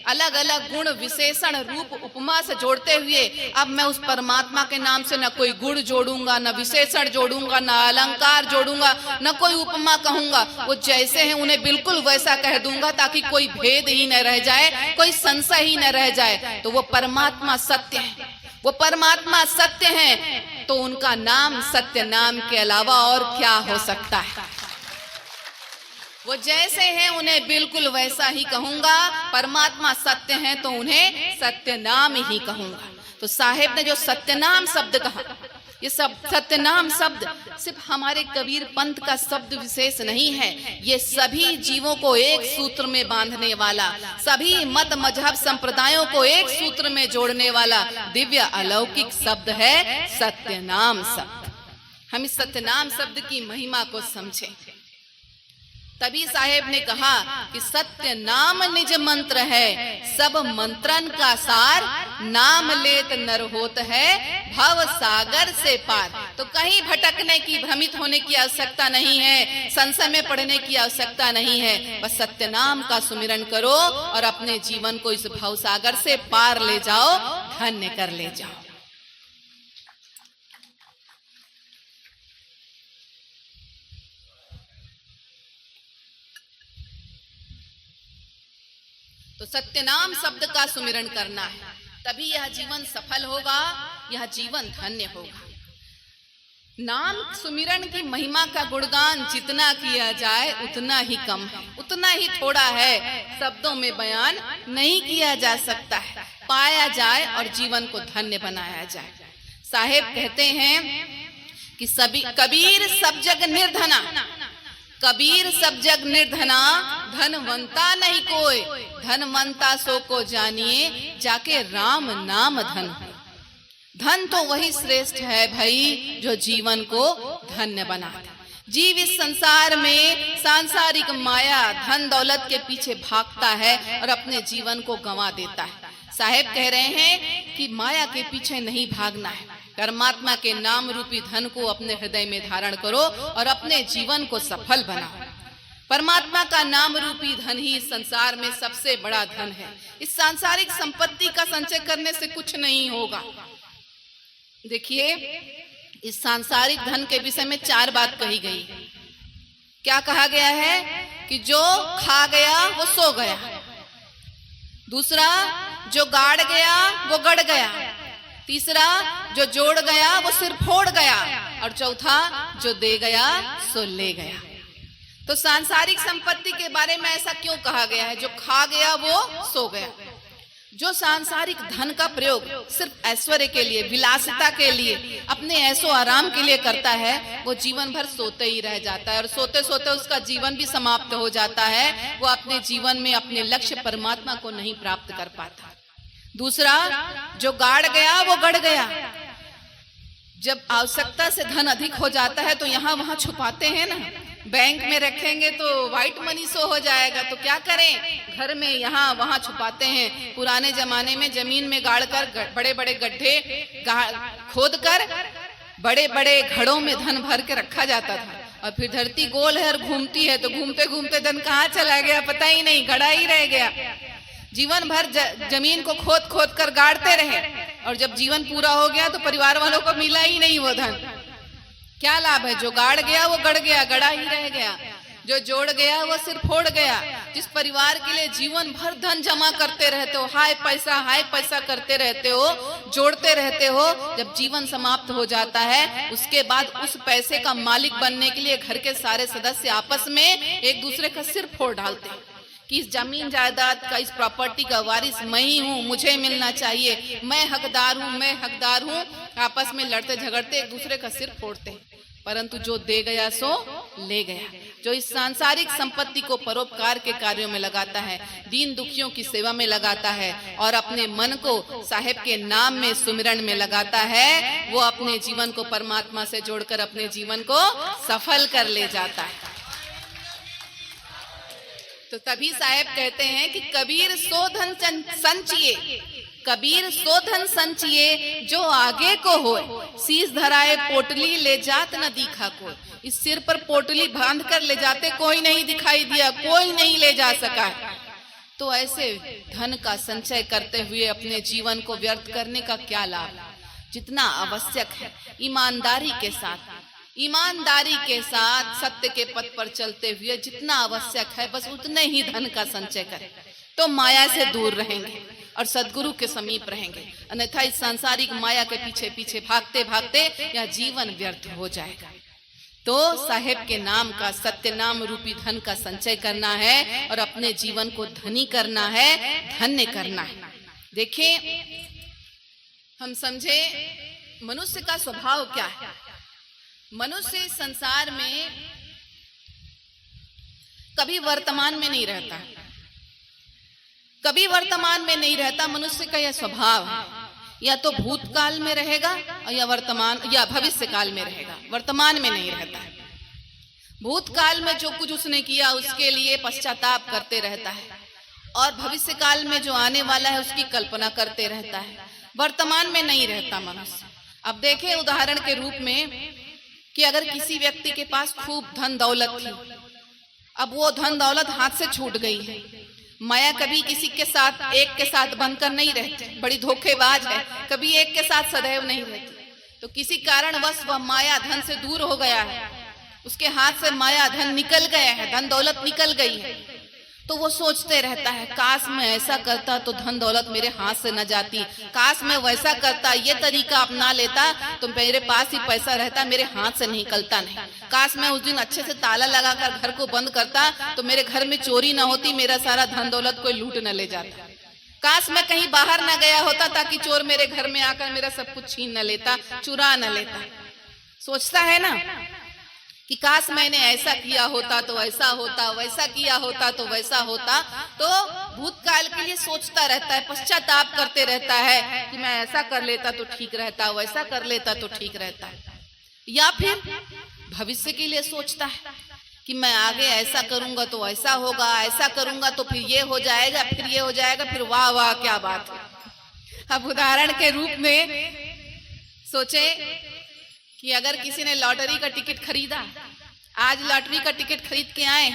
अलग अलग गुण, विशेषण, रूप, उपमा से जोड़ते हुए। अब मैं उस परमात्मा के नाम से न कोई गुण जोड़ूंगा, न विशेषण जोड़ूंगा, न अलंकार जोड़ूंगा, न कोई उपमा कहूंगा। वो जैसे हैं उन्हें बिल्कुल वैसा कह दूंगा, ताकि कोई भेद ही न रह जाए, कोई संशय ही न रह जाए। तो वो परमात्मा सत्य है, वो परमात्मा सत्य है, तो उनका नाम सत्य नाम के अलावा और क्या हो सकता है? वो जैसे हैं उन्हें बिल्कुल वैसा ही कहूंगा। परमात्मा सत्य है तो उन्हें सत्य नाम ही कहूंगा। तो साहेब ने जो सत्यनाम शब्द कहा, ये सब सत्यनाम शब्द सिर्फ हमारे कबीर पंथ का शब्द विशेष नहीं है, ये सभी जीवों को एक सूत्र में बांधने वाला, सभी मत मजहब संप्रदायों को एक सूत्र में जोड़ने वाला दिव्य अलौकिक शब्द है सत्यनाम शब्द। हम इस सत्यनाम शब्द की महिमा को समझें। तभी साहेब ने कहा कि सत्य नाम निज मंत्र है, सब मंत्रन का सार, नाम लेत नर होत है भव सागर से पार। तो कहीं भटकने की, भ्रमित होने की आवश्यकता नहीं है, संशय में पड़ने की आवश्यकता नहीं है। बस सत्य नाम का सुमिरन करो और अपने जीवन को इस भव सागर से पार ले जाओ, धन्य कर ले जाओ। तो सत्य नाम शब्द का सुमिरन करना है, तभी यह जीवन सफल होगा, यह जीवन धन्य होगा। नाम सुमिरन की महिमा का गुणगान जितना किया जाए उतना ही कम है, उतना ही थोड़ा है, शब्दों में बयान नहीं किया जा सकता है। पाया जाए और जीवन को धन्य बनाया जाए। साहेब कहते हैं कि कबीर सब जग निर्धना, कबीर सब जग निर्धना, धनवंता नहीं कोई, धनवंता सो को जानिए, जाके राम नाम धन हो। धन तो वही श्रेष्ठ है भाई जो जीवन को धन्य बनाता। जीव इस संसार में सांसारिक माया धन दौलत के पीछे भागता है और अपने जीवन को गंवा देता है। साहेब कह रहे हैं कि माया के पीछे नहीं भागना है, परमात्मा के नाम रूपी धन को अपने हृदय में धारण करो और अपने जीवन को सफल बनाओ। परमात्मा का नाम रूपी धन ही इस संसार में सबसे बड़ा धन है। इस सांसारिक संपत्ति का संचय करने से कुछ नहीं होगा। देखिए, इस सांसारिक धन के विषय में 4 बात कही गई। क्या कहा गया है कि जो खा गया वो सो गया, दूसरा जो गाड़ गया वो गड़ गया, तीसरा जो जोड़ गया वो सिर फोड़ गया, और चौथा जो दे गया सो ले गया। तो सांसारिक संपत्ति के बारे में ऐसा क्यों कहा गया है? जो खा गया वो सो गया। जो सांसारिक धन का प्रयोग सिर्फ ऐश्वर्य के लिए, विलासिता के लिए, अपने ऐसो आराम के लिए करता है, वो जीवन भर सोते ही रह जाता है और सोते सोते उसका जीवन भी समाप्त हो जाता है। वो अपने जीवन में अपने लक्ष्य परमात्मा को नहीं प्राप्त कर पाता। दूसरा, जो गाड़ गया वो गड़ गया। जब आवश्यकता से धन अधिक हो जाता है तो यहाँ वहां छुपाते हैं ना, बैंक में रखेंगे तो व्हाइट मनी शो हो जाएगा, तो क्या करें, घर में यहाँ वहां छुपाते हैं। पुराने जमाने में जमीन में गाड़ कर बड़े बड़े गड्ढे खोद कर बड़े बड़े घड़ों में धन भर के रखा जाता था, और फिर धरती गोल है और घूमती है, तो घूमते घूमते धन कहाँ चला गया पता ही नहीं, गड़ा ही रह गया। जीवन भर जमीन को खोद खोद कर गाड़ते रहे, और जब जीवन पूरा हो गया तो परिवार वालों को मिला ही नहीं वो धन। क्या लाभ है? जो गाड़ गया वो गड़ गया, गड़ा ही रह गया। जो जोड़ गया वो सिर फोड़ गया। जिस परिवार के लिए जीवन भर धन जमा करते रहते हो, हाय पैसा करते रहते हो, जोड़ते रहते हो, जब जीवन समाप्त हो जाता है उसके बाद उस पैसे का मालिक बनने के लिए घर के सारे सदस्य आपस में एक दूसरे का सिर फोड़ डालते हैं कि इस जमीन जायदाद का, इस प्रॉपर्टी का वारिस मैं ही हूँ, मुझे मिलना चाहिए, मैं हकदार हूँ। आपस में लड़ते झगड़ते एक दूसरे का सिर फोड़ते हैं। परंतु जो दे गया सो ले गया। जो इस सांसारिक संपत्ति को परोपकार के कार्यों में लगाता है, दीन दुखियों की सेवा में लगाता है और अपने मन को साहेब के नाम में सुमिरन में लगाता है, वो अपने जीवन को परमात्मा से जोड़कर अपने जीवन को सफल कर ले जाता है। तो तभी साहेब कहते हैं कि कबीर सो धन संचिए, कबीर सो धन संचिए जो आगे को होए, शीश धराए पोटली ले जात न दिखा कोई। इस सिर पर पोटली बांध कर ले जाते, कोई नहीं दिखाई दिया, कोई नहीं ले जा सका। तो ऐसे धन का संचय करते हुए अपने जीवन को व्यर्थ करने का क्या लाभ? जितना आवश्यक है ईमानदारी के साथ सत्य के पथ पर चलते हुए जितना आवश्यक है बस उतने ही धन का संचय करें, तो माया से दूर रहेंगे और सद्गुरु के समीप रहेंगे। अन्यथा इस सांसारिक माया के पीछे पीछे भागते भागते यह जीवन व्यर्थ हो जाएगा। तो साहेब के नाम का, सत्य नाम रूपी धन का संचय करना है और अपने जीवन को धनी करना है, धन्य करना है। देखिए, हम समझे मनुष्य का स्वभाव क्या है। मनुष्य संसार में कभी वर्तमान में नहीं रहता, कभी वर्तमान में नहीं रहता। मनुष्य का यह स्वभाव है, या तो भूतकाल में रहेगा या वर्तमान या भविष्य काल में रहेगा, वर्तमान में नहीं रहता है। भूतकाल में जो कुछ उसने किया उसके लिए पश्चाताप करते रहता है, और भविष्य काल में जो आने वाला है उसकी कल्पना करते रहता है। वर्तमान में नहीं रहता मनुष्य। अब देखें उदाहरण के रूप में कि अगर किसी व्यक्ति के पास खूब धन दौलत थी, अब वो धन दौलत हाथ से छूट गई है। माया कभी किसी के साथ एक के साथ बनकर नहीं रहती, बड़ी धोखेबाज है, कभी एक के साथ सदैव नहीं रहती। तो किसी कारणवश वह माया धन से दूर हो गया है, उसके हाथ से माया धन निकल गया है, धन दौलत निकल गई है। तो वो सोचते रहता है, काश मैं ऐसा करता तो धन दौलत मेरे हाथ से न जाती, काश मैं वैसा करता, ये तरीका अपना लेता तो मेरे पास ही पैसा रहता, मेरे हाथ से निकलता नहीं, काश मैं उस दिन अच्छे से ताला लगाकर घर को बंद करता तो मेरे घर में चोरी न होती, मेरा सारा धन दौलत कोई लूट न ले जाता, काश मैं कहीं बाहर न गया होता ताकि चोर मेरे घर में आकर मेरा सब कुछ छीन न लेता, चुरा न लेता। सोचता है ना कि काश मैंने ऐसा किया होता तो ऐसा होता, वैसा किया होता तो वैसा होता। तो भूतकाल के लिए सोचता रहता है, पश्चाताप करते रहता है कि मैं ऐसा कर लेता तो ठीक रहता, वैसा कर लेता तो ठीक रहता। या फिर भविष्य के लिए सोचता है कि मैं आगे ऐसा करूंगा तो ऐसा होगा, ऐसा करूंगा तो फिर ये हो जाएगा, फिर ये हो जाएगा, फिर वाह वाह क्या बात है। अब उदाहरण के रूप में सोचे कि अगर किसी ने लॉटरी का टिकट खरीदा, आज लॉटरी का टिकट खरीद के आए,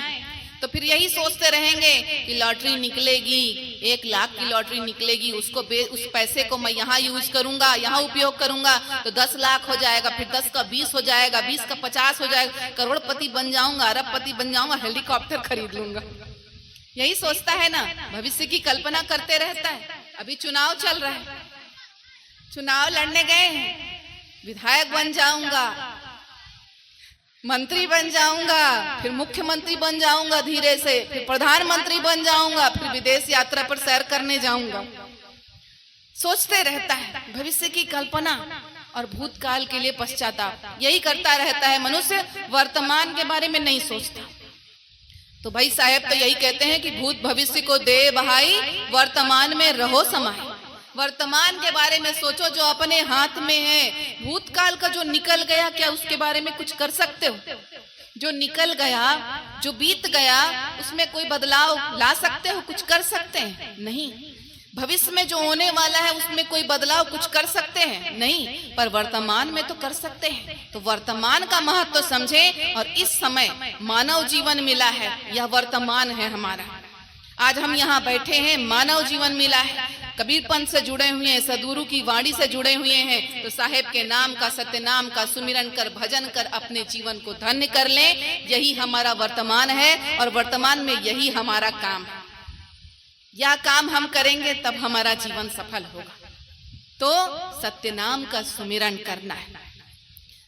तो फिर यही सोचते रहेंगे कि लॉटरी निकलेगी, 1 लाख की लॉटरी निकलेगी, उस पैसे को मैं यहाँ यूज करूंगा, यहाँ उपयोग करूंगा तो 10 लाख हो जाएगा, फिर 10 का 20 हो जाएगा, 20 का 50 हो जाएगा, करोड़पति बन जाऊंगा, अरबपति बन जाऊंगा, हेलीकॉप्टर खरीद लूंगा। यही सोचता है ना, भविष्य की कल्पना करते रहता है। अभी चुनाव चल रहा है, चुनाव लड़ने गए हैं, विधायक बन जाऊंगा, मंत्री बन जाऊंगा, फिर मुख्यमंत्री बन जाऊंगा, धीरे से फिर प्रधानमंत्री बन जाऊंगा, फिर विदेश यात्रा पर सैर करने जाऊंगा। सोचते रहता है भविष्य की कल्पना और भूतकाल के लिए पश्चाताप, यही करता रहता है मनुष्य, वर्तमान के बारे में नहीं सोचता। तो भाई साहब तो यही कहते हैं कि भूत भविष्य को दे बहाई, वर्तमान में रहो समाये। वर्तमान के बारे में सोचो जो अपने हाथ में है। भूतकाल का जो निकल गया, क्या उसके बारे में कुछ कर सकते हो? जो निकल गया, जो बीत गया, उसमें कोई बदलाव ला सकते हो? कुछ कर सकते हैं? नहीं। भविष्य में जो होने वाला है उसमें कोई बदलाव कुछ कर सकते हैं? नहीं। पर वर्तमान में तो कर सकते हैं। तो वर्तमान का महत्व तो समझे। और इस समय मानव जीवन मिला है, यह वर्तमान है हमारा। आज हम यहाँ बैठे हैं, मानव जीवन मिला है, कबीर पंथ से जुड़े हुए हैं, सदगुरु की वाणी से जुड़े हुए हैं। तो साहेब के नाम का, सत्य नाम का सुमिरन कर, भजन कर, अपने जीवन को धन्य कर लें। यही हमारा वर्तमान है और वर्तमान में यही हमारा काम है। यह काम हम करेंगे तब हमारा जीवन सफल होगा। तो सत्य नाम का सुमिरन करना है।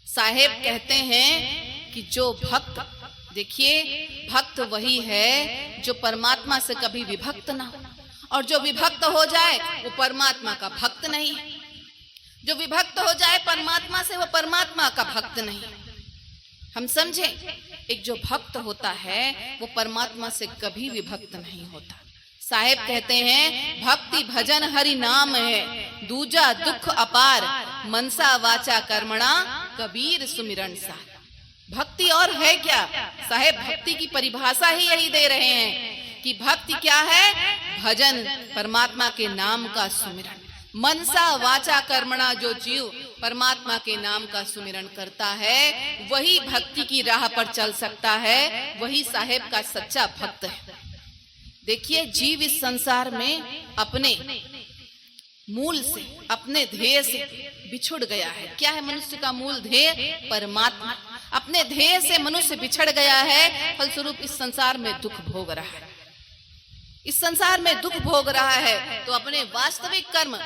साहेब कहते हैं कि जो भक्त, देखिए भक्त वही है जो परमात्मा से कभी विभक्त ना हो, और जो विभक्त हो जाए वो परमात्मा का भक्त नहीं है। जो विभक्त हो जाए परमात्मा से, वो परमात्मा का भक्त नहीं। हम समझे, एक जो भक्त होता है वो परमात्मा से कभी विभक्त नहीं होता। साहेब कहते हैं भक्ति भजन हरि नाम है, दूजा दुख अपार, मनसा वाचा कर्मणा, कबीर सुमिरन सा। भक्ति और है क्या? साहेब भक्ति की परिभाषा ही यही दे रहे हैं कि भक्ति क्या है? भजन, परमात्मा के नाम का सुमिरन। मनसा वाचा कर्मणा, जो जीव परमात्मा के नाम का सुमिरन करता है वही भक्ति की राह पर चल सकता है, वही साहेब का सच्चा भक्त है। देखिए जीव इस संसार में अपने मूल से, अपने ध्येय से बिछुड़ गया है। क्या है मनुष्य का मूल ध्येय? परमात्मा। अपने ध्येय से मनुष्य बिछड़ गया है, फलस्वरूप इस संसार में दुख भोग रहा है। इस संसार में दुख भोग रहा है तो अपने वास्तविक कर्म,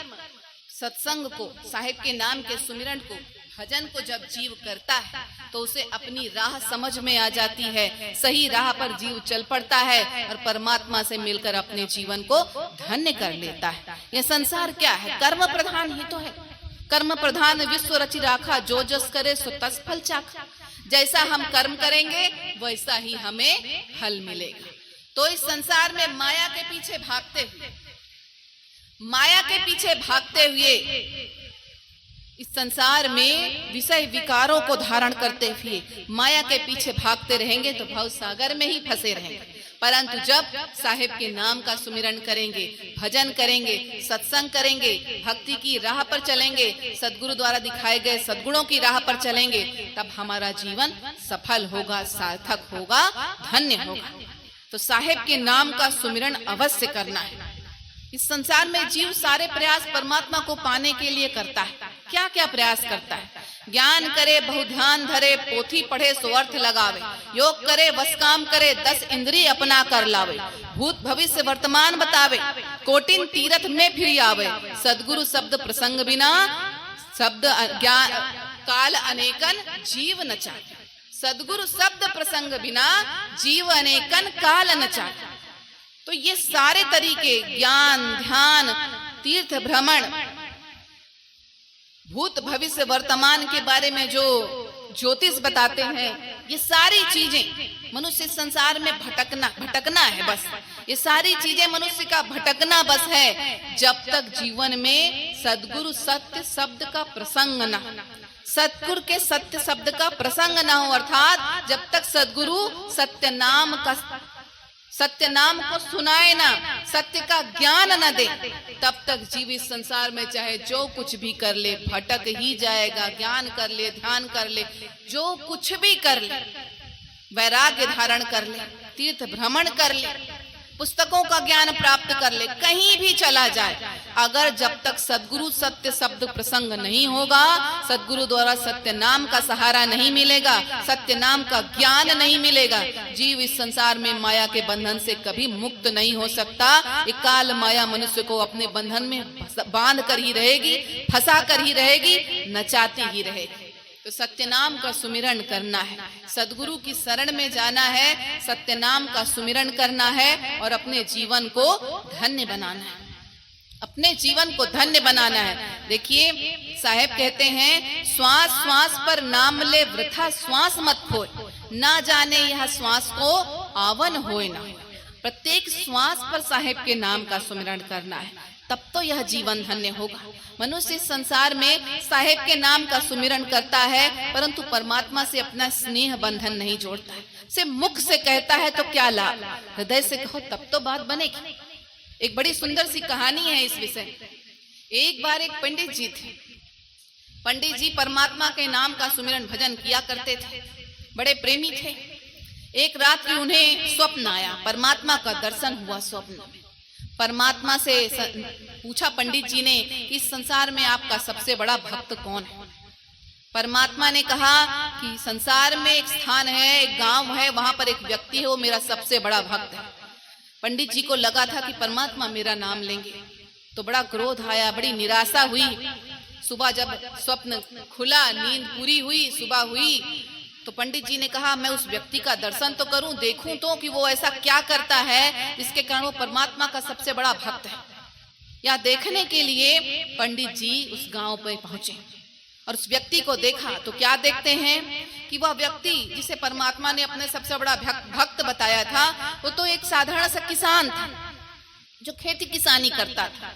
सत्संग को, साहिब के नाम के सुमिरन को, भजन को जब जीव करता है तो उसे अपनी राह समझ में आ जाती है। सही राह पर जीव चल पड़ता है और परमात्मा से मिलकर अपने जीवन को धन्य कर लेता है। यह संसार क्या है? कर्म प्रधान ही तो है। कर्म प्रधान विश्व रचि राखा, जो जस करे सो तस फल चाखा। जैसा हम कर्म करेंगे वैसा ही हमें फल मिलेगा। तो इस संसार में माया के पीछे भागते हुए, माया के पीछे भागते हुए, इस संसार में विषय विकारों को धारण करते हुए माया के पीछे भागते रहेंगे तो भव सागर में ही फंसे रहेंगे। परंतु जब साहिब के नाम का सुमिरन करेंगे, भजन करेंगे, सत्संग करेंगे, भक्ति की राह पर चलेंगे, सद्गुरु द्वारा दिखाए गए सद्गुणों की राह पर चलेंगे, तब हमारा जीवन सफल होगा, सार्थक होगा, धन्य होगा। तो साहिब के नाम का सुमिरन अवश्य करना है। इस संसार में जीव सारे प्रयास परमात्मा को पाने के लिए करता है। क्या क्या प्रयास करता है। ज्ञान करे बहु ध्यान धरे, पोथी पढ़े सो अर्थ लगावे, योग करे वस काम करे, 10 इंद्रिय अपना कर लावे, भूत भविष्य वर्तमान बतावे, कोटिन तीरथ में फिर आवे, सदगुरु शब्द प्रसंग बिना शब्द ज्ञान काल अनेकन जीव न चाहे। सदगुरु शब्द प्रसंग बिना जीव अनेकन काल न चाहे। तो ये सारे तरीके, ज्ञान, ध्यान, तीर्थ भ्रमण, भूत भविष्य वर्तमान के बारे में जो ज्योतिष बताते हैं, ये सारी चीजें मनुष्य संसार में भटकना है बस। ये सारी चीजें मनुष्य का भटकना बस है, जब तक जीवन में सद्गुरु सत्य शब्द का प्रसंग न हो, सतगुरु के सत्य शब्द का प्रसंग न हो, अर्थात जब तक सद्गुरु सत्य नाम को सुनाए ना, सत्य का ज्ञान न दे, तब तक जीव इस संसार में चाहे जो कुछ भी कर ले भटक ही जाएगा। ज्ञान कर ले, ध्यान कर ले, जो कुछ भी कर ले, वैराग्य धारण कर ले, तीर्थ भ्रमण कर ले, पुस्तकों का ज्ञान प्राप्त कर ले, कहीं भी चला जाए, अगर जब तक सद्गुरु सत्य शब्द प्रसंग नहीं होगा, सद्गुरु द्वारा सत्य नाम का सहारा नहीं मिलेगा, सत्य नाम का ज्ञान नहीं मिलेगा, जीव इस संसार में माया के बंधन से कभी मुक्त नहीं हो सकता। एक काल माया मनुष्य को अपने बंधन में बांध कर ही रहेगी, फंसा कर ही रहेगी, नचाती ही रहेगी। तो सत्य नाम का सुमिरन करना है, सद्गुरु की शरण में जाना है, सत्य नाम का सुमिरन करना है और अपने जीवन को धन्य बनाना है, अपने जीवन को धन्य बनाना है। देखिए साहेब कहते हैं, श्वास श्वास पर नाम ले वृथा श्वास मत खोए, ना जाने यह श्वास को आवन होए ना। प्रत्येक श्वास पर साहेब के नाम का सुमिरन करना है, तब तो यह जीवन धन्य होगा। मनुष्य इस संसार में साहेब के नाम का सुमिरन करता है, परंतु परमात्मा से अपना स्नेह बंधन नहीं जोड़ता है। से मुख से कहता है तो क्या लाभ, हृदय से कहो तब तो बात बनेगी। एक बड़ी सुंदर सी कहानी है इस विषय। एक बार एक पंडित जी थे। पंडित जी परमात्मा के नाम का सुमिरन भजन किया करते थे, बड़े प्रेमी थे। एक रात की उन्हें स्वप्न आया, परमात्मा का दर्शन हुआ स्वप्न में। परमात्मा से पूछा पंडित जी ने, इस संसार में आपका सबसे बड़ा भक्त कौन है? परमात्मा ने कहा कि संसार में एक स्थान है, एक गांव है, वहां पर एक व्यक्ति है, वो मेरा सबसे बड़ा भक्त है। पंडित जी को लगा था कि परमात्मा मेरा नाम लेंगे, तो बड़ा क्रोध आया, बड़ी निराशा हुई। सुबह जब स्वप्न खुला, नींद पूरी हुई, सुबह हुई, तो पंडित जी ने कहा मैं उस व्यक्ति का दर्शन तो करूं, देखूं तो कि वो ऐसा क्या करता है जिसके कारण वो परमात्मा का सबसे बड़ा भक्त है। या देखने के लिए पंडित जी उस गांव पर पहुंचे और उस व्यक्ति को देखा, तो क्या देखते हैं कि वह व्यक्ति जिसे परमात्मा ने अपने सबसे बड़ा भक्त बताया था, वो तो एक साधारण सा किसान था जो खेती किसानी करता था।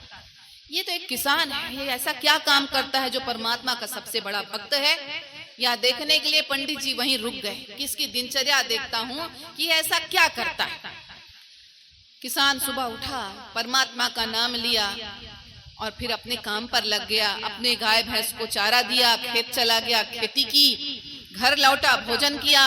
ये तो एक किसान है, ये ऐसा क्या काम करता है जो परमात्मा का सबसे बड़ा भक्त है? या देखने के लिए पंडित जी वहीं रुक गए कि इसकी दिनचर्या देखता हूं कि ऐसा क्या करता है। किसान सुबह उठा, परमात्मा का नाम लिया और फिर अपने काम पर लग गया। अपने गाय भैंस को चारा दिया, खेत चला गया, खेती की, घर लौटा, भोजन किया।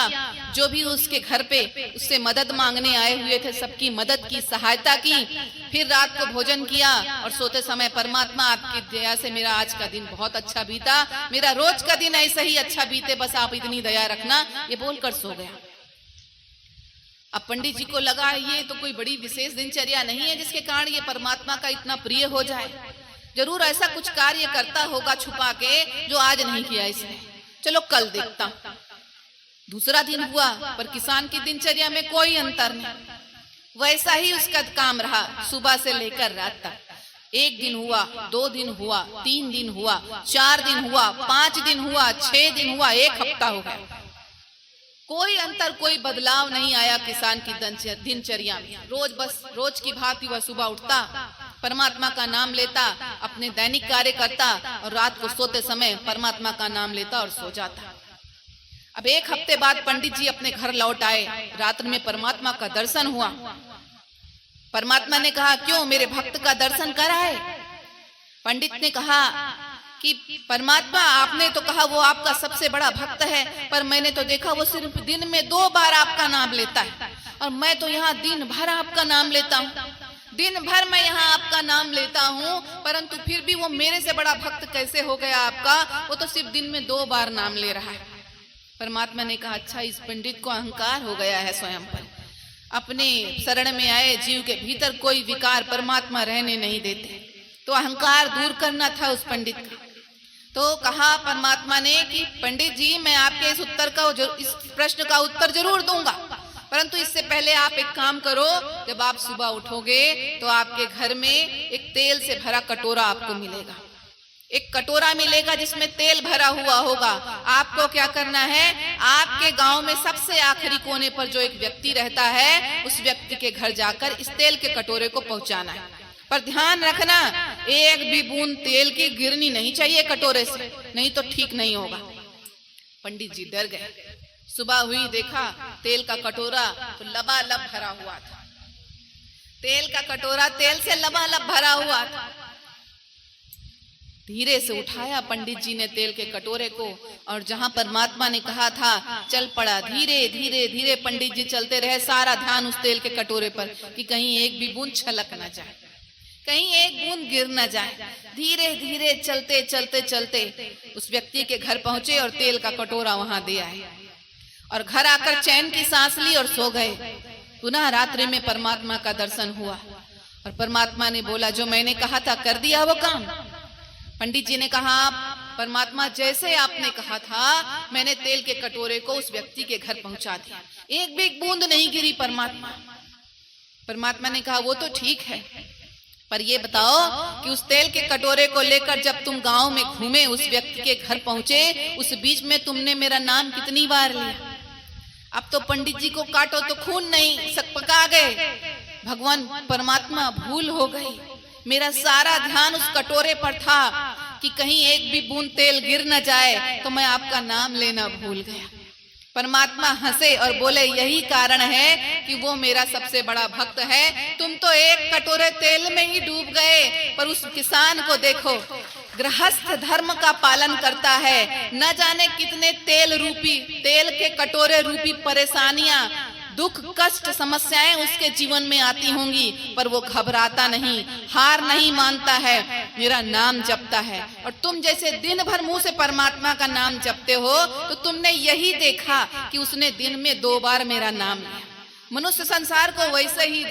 जो भी उसके घर पे उससे मदद मांगने आए हुए थे सबकी मदद की, सहायता की। फिर रात को भोजन किया और सोते समय परमात्मा आपकी दया से मेरा आज का दिन बहुत अच्छा बीता, मेरा रोज का दिन ऐसा ही अच्छा बीते, बस आप इतनी दया रखना, ये बोलकर सो गया। अब पंडित जी को लगा ये तो कोई बड़ी विशेष दिनचर्या नहीं है जिसके कारण ये परमात्मा का इतना प्रिय हो जाए, जरूर ऐसा कुछ कार्य करता होगा छुपा के जो आज नहीं किया इसने, चलो कल देखता हूं। दूसरा दिन हुआ पर किसान की दिनचर्या में कोई अंतर नहीं, वैसा ही उसका काम रहा सुबह से लेकर रात तक। 1 दिन हुआ, 2 दिन हुआ, 3 दिन हुआ, 4 दिन हुआ, 5 दिन हुआ, 6 दिन हुआ, 1 हफ्ता हो गया। कोई अंतर, कोई बदलाव नहीं आया किसान की दिनचर्या में। रोज बस रोज की भांति वह सुबह उठता, परमात्मा का नाम लेता, अपने दैनिक कार्य करता और रात को सोते समय परमात्मा का नाम लेता और सो जाता। अब 1 हफ्ते बाद पंडित जी अपने घर लौट आए। रात्रि में परमात्मा का दर्शन हुआ। परमात्मा ने कहा क्यों मेरे भक्त का दर्शन कराए? पंडित ने कहा कि परमात्मा आपने तो कहा वो आपका सबसे बड़ा भक्त है, पर मैंने तो देखा वो सिर्फ दिन में 2 बार आपका नाम लेता है और मैं तो यहाँ दिन भर आपका नाम लेता हूँ। दिन भर मैं यहाँ आपका आपका नाम लेता हूँ, परंतु फिर भी वो मेरे से बड़ा भक्त कैसे हो गया आपका? वो तो सिर्फ दिन में 2 बार नाम ले रहा है। परमात्मा ने कहा, अच्छा, इस पंडित को अहंकार हो गया है स्वयं पर। अपने शरण में आए जीव के भीतर कोई विकार परमात्मा रहने नहीं देते, तो अहंकार दूर करना था उस पंडित का। तो कहा परमात्मा ने कि पंडित जी, मैं आपके इस प्रश्न का उत्तर जरूर दूंगा, परंतु इससे पहले आप एक काम करो। जब आप सुबह उठोगे तो आपके घर में एक तेल से भरा कटोरा आपको मिलेगा। एक कटोरा मिलेगा जिसमें तेल भरा हुआ होगा। आपको क्या करना है, आपके गांव में सबसे आखिरी कोने पर जो एक व्यक्ति रहता है, उस व्यक्ति के घर जाकर इस तेल के कटोरे को पहुंचाना है। पर ध्यान रखना, एक भी बूंद तेल की गिरनी नहीं चाहिए कटोरे से, नहीं तो ठीक नहीं होगा। पंडित जी डर गए। सुबह हुई, देखा तेल का कटोरा तो लबालब भरा हुआ था। तेल का कटोरा तेल से लबालब भरा हुआ था। धीरे से उठाया पंडित जी ने तेल के कटोरे को, और जहां परमात्मा ने कहा था चल पड़ा। धीरे धीरे धीरे पंडित जी चलते रहे, सारा ध्यान उस तेल के कटोरे पर कि कहीं एक भी बूंद छलक ना जाए, कहीं एक बूंद गिर न जाए। धीरे धीरे चलते चलते चलते उस व्यक्ति के घर पहुंचे और तेल का कटोरा वहां दे आए, और घर आकर चैन की सांस ली और सो गए। पुनः रात्रि में परमात्मा का दर्शन हुआ, और परमात्मा ने बोला, जो मैंने कहा था कर दिया वो काम? पंडित जी ने कहा, परमात्मा, जैसे आपने कहा था मैंने तेल के कटोरे को उस व्यक्ति के घर पहुंचा दिया, एक भी बूंद नहीं गिरी परमात्मा। परमात्मा ने कहा, वो तो ठीक है, पर ये बताओ कि उस तेल के कटोरे को लेकर जब तुम गांव में घूमे, उस व्यक्ति के घर पहुंचे, उस बीच में तुमने मेरा नाम कितनी बार लिया? अब तो पंडित जी को काटो तो खून नहीं, सकपका गए। भगवान परमात्मा, भूल हो गई, मेरा सारा ध्यान उस कटोरे पर था कि कहीं एक भी बूंद तेल गिर न जाए, तो मैं आपका नाम लेना भूल गया। परमात्मा हंसे और बोले, यही कारण है कि वो मेरा सबसे बड़ा भक्त है। तुम तो एक कटोरे तेल में ही डूब गए, पर उस किसान को देखो, गृहस्थ धर्म का पालन करता है। न जाने कितने तेल के कटोरे रूपी परेशानियां, दुख, कष्ट, समस्याएं उसके जीवन में आती होंगी, पर वो घबराता नहीं, हार नहीं मानता है, मेरा नाम जपता है। और तुम जैसे दिन भर मुंह से परमात्मा का नाम जपते हो, तो तुमने यही देखा कि उसने दिन में 2 बार मेरा नाम लिया। मनुष्य संसार को वैसे ही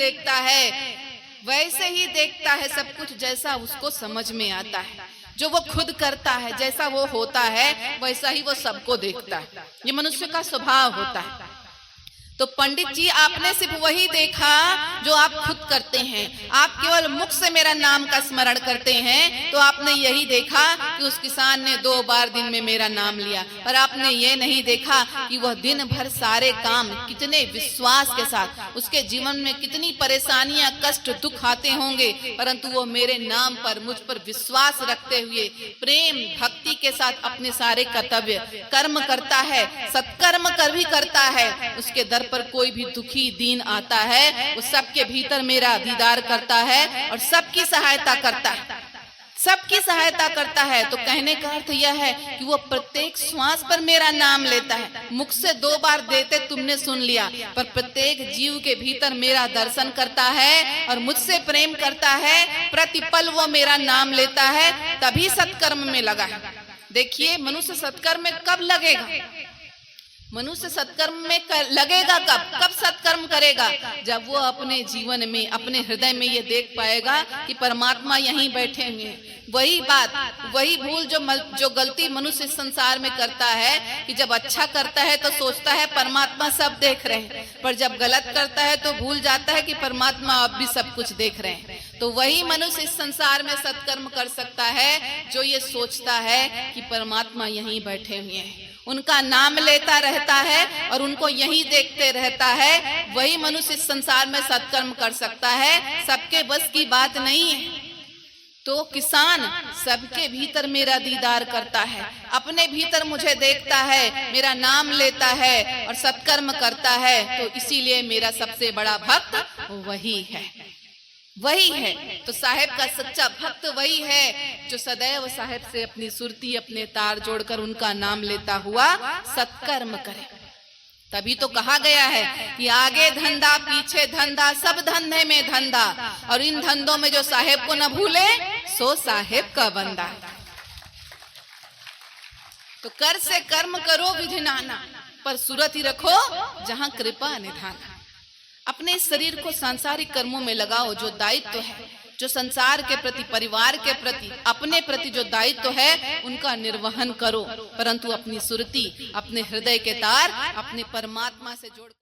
देखता है सब कुछ जैसा उसको समझ में आता है। जो वो खुद करता है, जैसा वो होता है, वैसा ही वो सबको देखता है। ये मनुष्य का स्वभाव होता है। तो पंडित जी, आपने सिर्फ वही देखा जो आप खुद करते हैं। आप केवल मुख से मेरा नाम का स्मरण करते हैं, तो आपने यही देखा कि उस किसान ने 2 बार दिन में मेरा नाम लिया, पर आपने ये नहीं देखा कि वह दिन भर सारे काम कितने विश्वास के साथ, उसके जीवन में कितनी परेशानियां, कष्ट, दुख आते होंगे, परंतु वो मेरे नाम पर, मुझ पर विश्वास रखते हुए प्रेम भक्ति के साथ अपने सारे कर्तव्य कर्म करता है, सत्कर्म कर भी करता है। उसके दर पर कोई भी दुखी दीन आता है, वो सबके भीतर मेरा दीदार करता है और सबकी सहायता करता है। तो कहने का अर्थ यह है कि वो प्रत्येक श्वास पर मेरा नाम लेता है। मुख से 2 बार देते तुमने सुन लिया, पर प्रत्येक जीव के भीतर मेरा दर्शन करता है और मुझसे प्रेम करता है। प्रतिपल वो मेरा नाम लेता है, तभी सत्कर्म में लगा है। देखिए, मनुष्य सत्कर्म में कब लगेगा? मनुष्य सत्कर्म में लगेगा कब सत्कर्म करेगा? जब वो अपने जीवन में, अपने हृदय में ये देख पाएगा कि परमात्मा यहीं बैठे हुए हैं। वही भूल जो गलती मनुष्य संसार में करता है कि जब अच्छा करता है तो सोचता है परमात्मा सब देख रहे हैं, पर जब गलत करता है तो भूल जाता है कि परमात्मा अब भी सब कुछ देख रहे हैं। तो वही मनुष्य इस संसार में सत्कर्म कर सकता है जो ये सोचता है कि परमात्मा यहीं बैठे हुए हैं, उनका नाम लेता रहता है और उनको यही देखते रहता है। वही मनुष्य इस संसार में सत्कर्म कर सकता है। सबके बस की बात नहीं है। तो किसान सबके भीतर मेरा दीदार करता है, अपने भीतर मुझे देखता है, मेरा नाम लेता है और सत्कर्म करता है। तो इसीलिए मेरा सबसे बड़ा भक्त वही है। तो साहेब का सच्चा भक्त वही है जो सदैव साहेब से अपनी सुरती, अपने तार जोड़कर उनका नाम लेता हुआ सत्कर्म करे। तभी तो कहा गया है कि आगे धंधा पीछे धंधा सब धंधे में धंधा, और इन धंधों में जो साहेब को न भूले सो साहेब का बंदा। तो कर से कर्म करो विधि नाना, पर सूरत ही रखो जहां कृपा निधान। अपने शरीर को सांसारिक कर्मों में लगाओ, जो दायित्व है, जो संसार के प्रति, परिवार के प्रति, अपने प्रति जो दायित्व है उनका निर्वहन करो, परंतु अपनी सुरती, अपने हृदय के तार अपने परमात्मा से जोड़